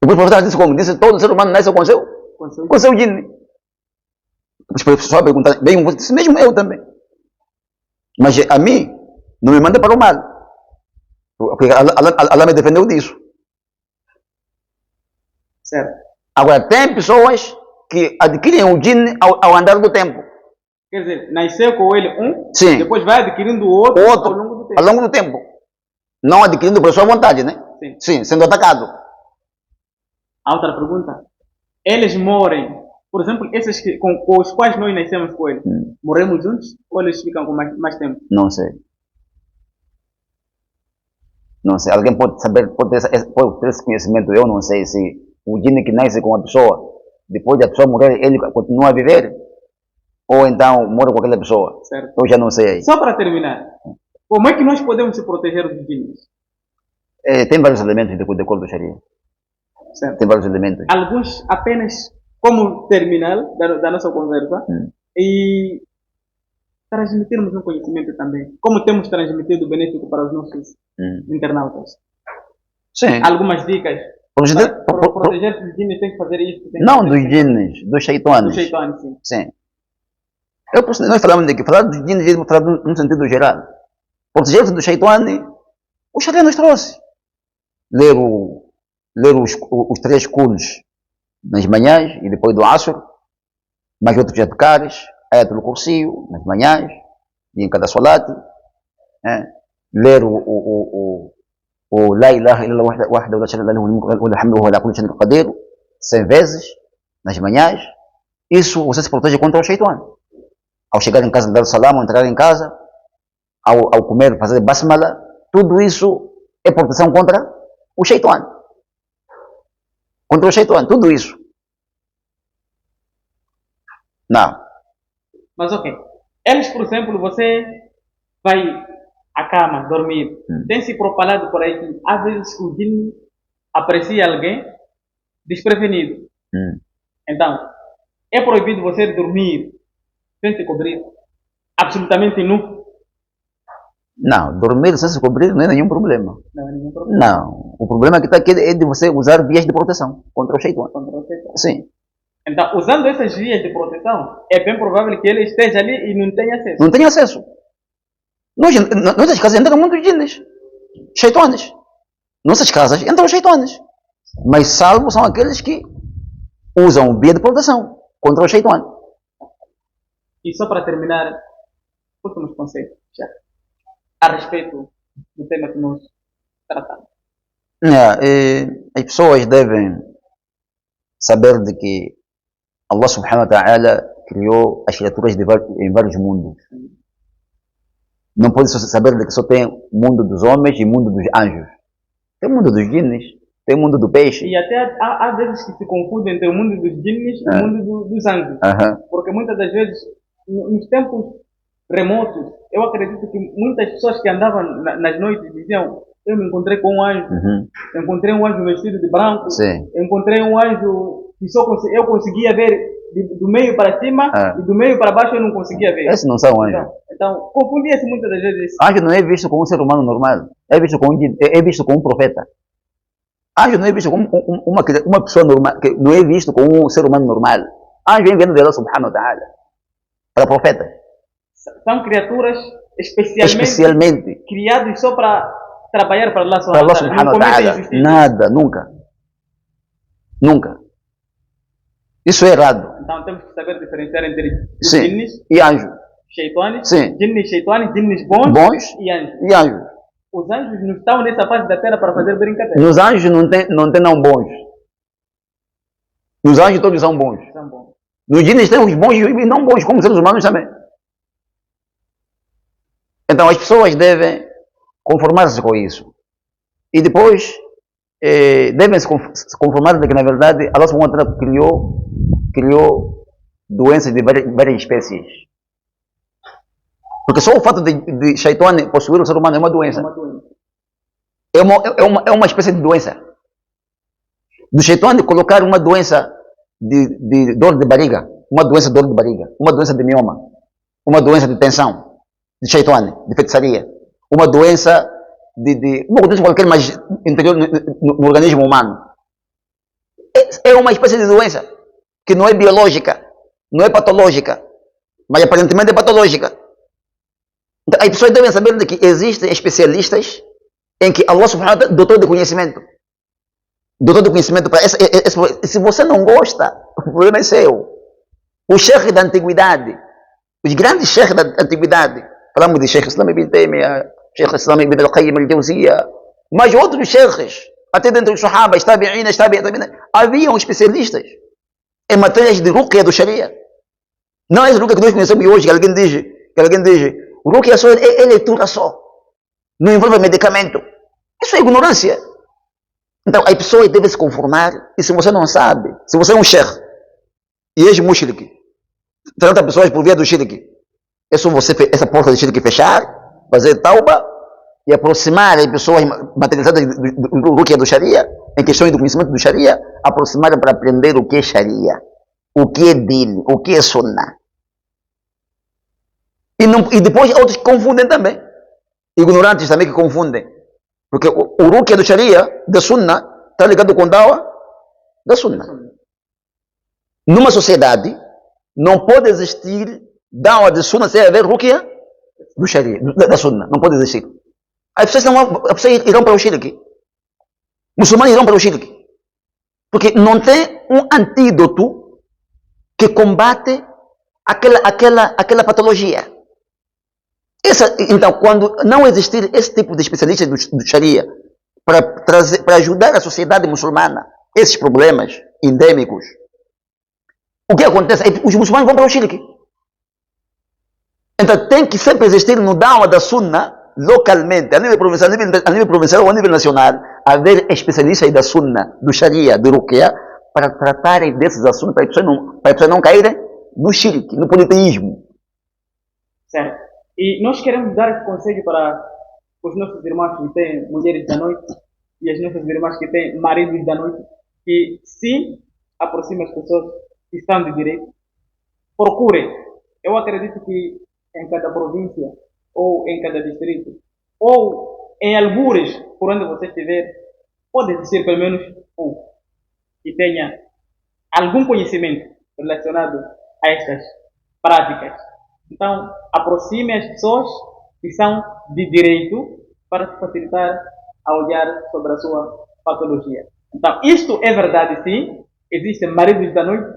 Depois o professor disse como? Disse, todo ser humano nasce com seu jinne. As pessoas perguntam, bem, você disse mesmo eu também. Mas a mim, não me manda para o mal. Porque Allah me defendeu disso. Certo. Agora, tem pessoas que adquirem o jinne ao andar do tempo. Quer dizer, nasceu com ele Sim. Depois vai adquirindo outro ao longo do tempo. Ao longo do tempo. Não adquirindo por sua vontade, né? Sim, sendo atacado. A outra pergunta. Eles morrem, por exemplo, esses com os quais nós nascemos com eles, morremos juntos ou eles ficam com mais tempo? Não sei. Não sei. Alguém pode ter esse conhecimento. Eu não sei se o jinne que nasce com a pessoa, depois da pessoa morrer, ele continua a viver. Ou então morre com aquela pessoa. Certo. Eu já não sei aí. Só para terminar, como é que nós podemos se proteger dos jinnes? Tem vários elementos de decoro do Sharia. Certo. Tem vários elementos. Alguns apenas como terminal da nossa conversa e transmitirmos um conhecimento também. Como temos transmitido benéfico para os nossos internautas. Sim. Algumas dicas. Para proteger dos jinnes tem que fazer isso. Não dos jinnes, dos shaitanes. Dos shaitanes, sim. Sim. Nós falamos de que falar dos jinnes falar num sentido geral. Proteger-se do shaitane, o Sharia nos trouxe. Ler os 3 kuls nas manhãs e depois do Asr, mais outros adkares, Ayatul Kursi nas manhãs e em cada salat. Ler o La ilaha illallah wahdahu la sharika lahu wal hamdu wa la kulli shay'in qadir 100 vezes nas manhãs. isso você se protege contra o Shaitan. Ao chegar em casa, dar o salam, ao entrar em casa, ao comer, fazer basmala, tudo isso é proteção contra o Shaitan. Contra o Shaitan, tudo isso. Não. Mas ok. Eles, por exemplo, você vai à cama, dormir. Tem se propalado por aí que às vezes o jinn aprecia alguém desprevenido. Então, é proibido você dormir sem se cobrir, absolutamente nu. Não, dormir sem se cobrir não é nenhum problema. Não é nenhum problema. Não, o problema que está aqui é de você usar vias de proteção contra o Shaitan. Contra o Shaitan. Sim. Então, usando essas vias de proteção, é bem provável que ele esteja ali e não tenha acesso. Não tem acesso. Nossas casas entram muitos jinnes, shaitanes. Nossas casas entram shaitanes. Mas salvos são aqueles que usam via de proteção contra o Shaitan. E só para terminar, últimos conceitos, já, a respeito do tema que nós tratamos. As pessoas devem saber de que Allah subhanahu wa ta'ala criou as criaturas em vários mundos. Não pode só saber de que só tem o mundo dos homens e o mundo dos anjos. Tem o mundo dos jinnes, tem o mundo do peixe. E até há vezes que se confundem entre o mundo dos jinnes e o mundo dos anjos. Porque muitas das vezes, nos tempos remotos, eu acredito que muitas pessoas que andavam nas noites diziam: eu me encontrei com um anjo, encontrei um anjo vestido de branco, Sim. encontrei um anjo que eu conseguia ver do meio para cima e do meio para baixo eu não conseguia ver. Esses não são anjos. Então confundia-se muitas das vezes. Anjo não é visto como um ser humano normal, é visto como um profeta. Anjo não é visto como uma pessoa normal, que não é visto como um ser humano normal. Anjo vem vindo de Allah subhanahu wa ta'ala, para profeta. São criaturas especialmente criadas só para trabalhar para Allah subhanahu wa ta'ala. Nada, nunca. Nunca. Isso é errado. Então temos que saber diferenciar entre jinnis e anjos. Shaitanes, Sim. Jinnis bons e anjos. Os anjos não estão nessa fase da terra para fazer brincadeira. Nos anjos não tem não bons. Nos anjos todos são bons. Nos jinnis tem os bons e não bons, como seres humanos também. Então as pessoas devem conformar-se com isso. E depois devem se conformar de que, na verdade, Allah subhanahu wa ta'ala criou doenças de várias espécies. Porque só o fato de Shaitan possuir o ser humano é uma doença. É uma espécie de doença. Do Shaitan colocar uma doença de dor de barriga, uma doença de dor de barriga, uma doença de mioma, uma doença de tensão, de Shaitan, de feitiçaria, uma doença uma doença qualquer mais interior no organismo humano. É uma espécie de doença que não é biológica, não é patológica, mas aparentemente é patológica. Então, as pessoas devem saber de que existem especialistas em que Allah subhanahu wa ta'ala dotou de conhecimento. Dotou de conhecimento para se você não gosta, o problema é seu. Os sheikhs da antiguidade, os grandes sheikhs da antiguidade, falamos de Sheikh Islam ibn Taymiyyah, Sheikh Islam ibn al-Qayyim al-Jawziyya, mas outros sheikhs, até dentro dos sahabas, tabi'in, haviam especialistas em matérias de ruqya do Sharia. Não é esse ruqya que nós conhecemos hoje, que alguém diz, o ruqya só é leitura só, não envolve medicamento. Isso é ignorância. Então as pessoas devem se conformar, e se você não sabe, se você é um sheikh e és mushrik, trata pessoas por via do shirk, é só você essa porta de shirk fechar, fazer tauba e aproximar as pessoas materializadas do ruqya do Sharia, em questões do conhecimento do Sharia, aproximar para aprender o que é Sharia, o que é Din, o que é Sunnah. E depois outros que confundem também, ignorantes também que confundem, porque o ruqya do Sharia, da Sunnah, está ligado com dawa da Sunnah. Numa sociedade não pode existir dawa de Sunnah sem haver ruqya do Sharia, da Sunnah, não pode existir. As pessoas irão para o shirk, muçulmanos irão para o shirk, porque não tem um antídoto que combate aquela patologia. Então, quando não existir esse tipo de especialista do Sharia para ajudar a sociedade muçulmana esses problemas endêmicos, O que acontece é que os muçulmanos vão para o shirk. Então tem que sempre existir no da'wah da sunna, localmente, a nível provincial ou a nível nacional, haver especialistas da sunna, do sharia, do ruqya, para tratarem desses assuntos, para as pessoas não caírem no shirk, no politeísmo. Certo. E nós queremos dar esse conselho para os nossos irmãos que têm mulheres da noite e as nossas irmãs que têm maridos da noite, que se aproximem as pessoas que estão de direito, procurem. Eu acredito que em cada província, ou em cada distrito, ou em algures, por onde você estiver, pode existir pelo menos um que tenha algum conhecimento relacionado a estas práticas. Então, aproxime as pessoas que são de direito para se facilitar a olhar sobre a sua patologia. Então, isto é verdade, sim. Existem maridos da noite,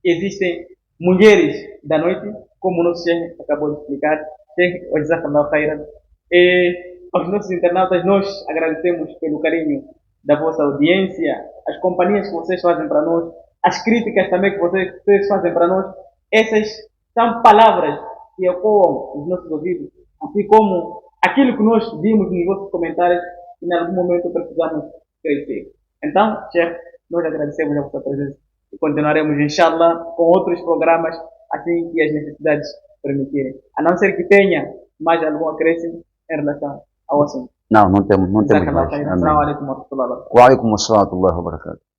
existem mulheres da noite, como o nosso chefe acabou de explicar. Chefe, jazakallahu khairan. E aos nossos internautas, nós agradecemos pelo carinho da vossa audiência, as companhias que vocês fazem para nós, as críticas também que vocês fazem para nós. Essas são palavras que ecoam nos nossos ouvidos, assim como aquilo que nós vimos nos vossos comentários e em algum momento precisamos crescer. Então, chefe, nós agradecemos a vossa presença e continuaremos, inshallah, com outros programas assim que as necessidades permitirem. A não ser que tenha mais algum acréscimo em relação ao assunto. Não temos mais. Assalamu alaikum wa rahmatullahi wa barakatuh. Wa alaikum assalam wa rahmatullahi wa barakatuh.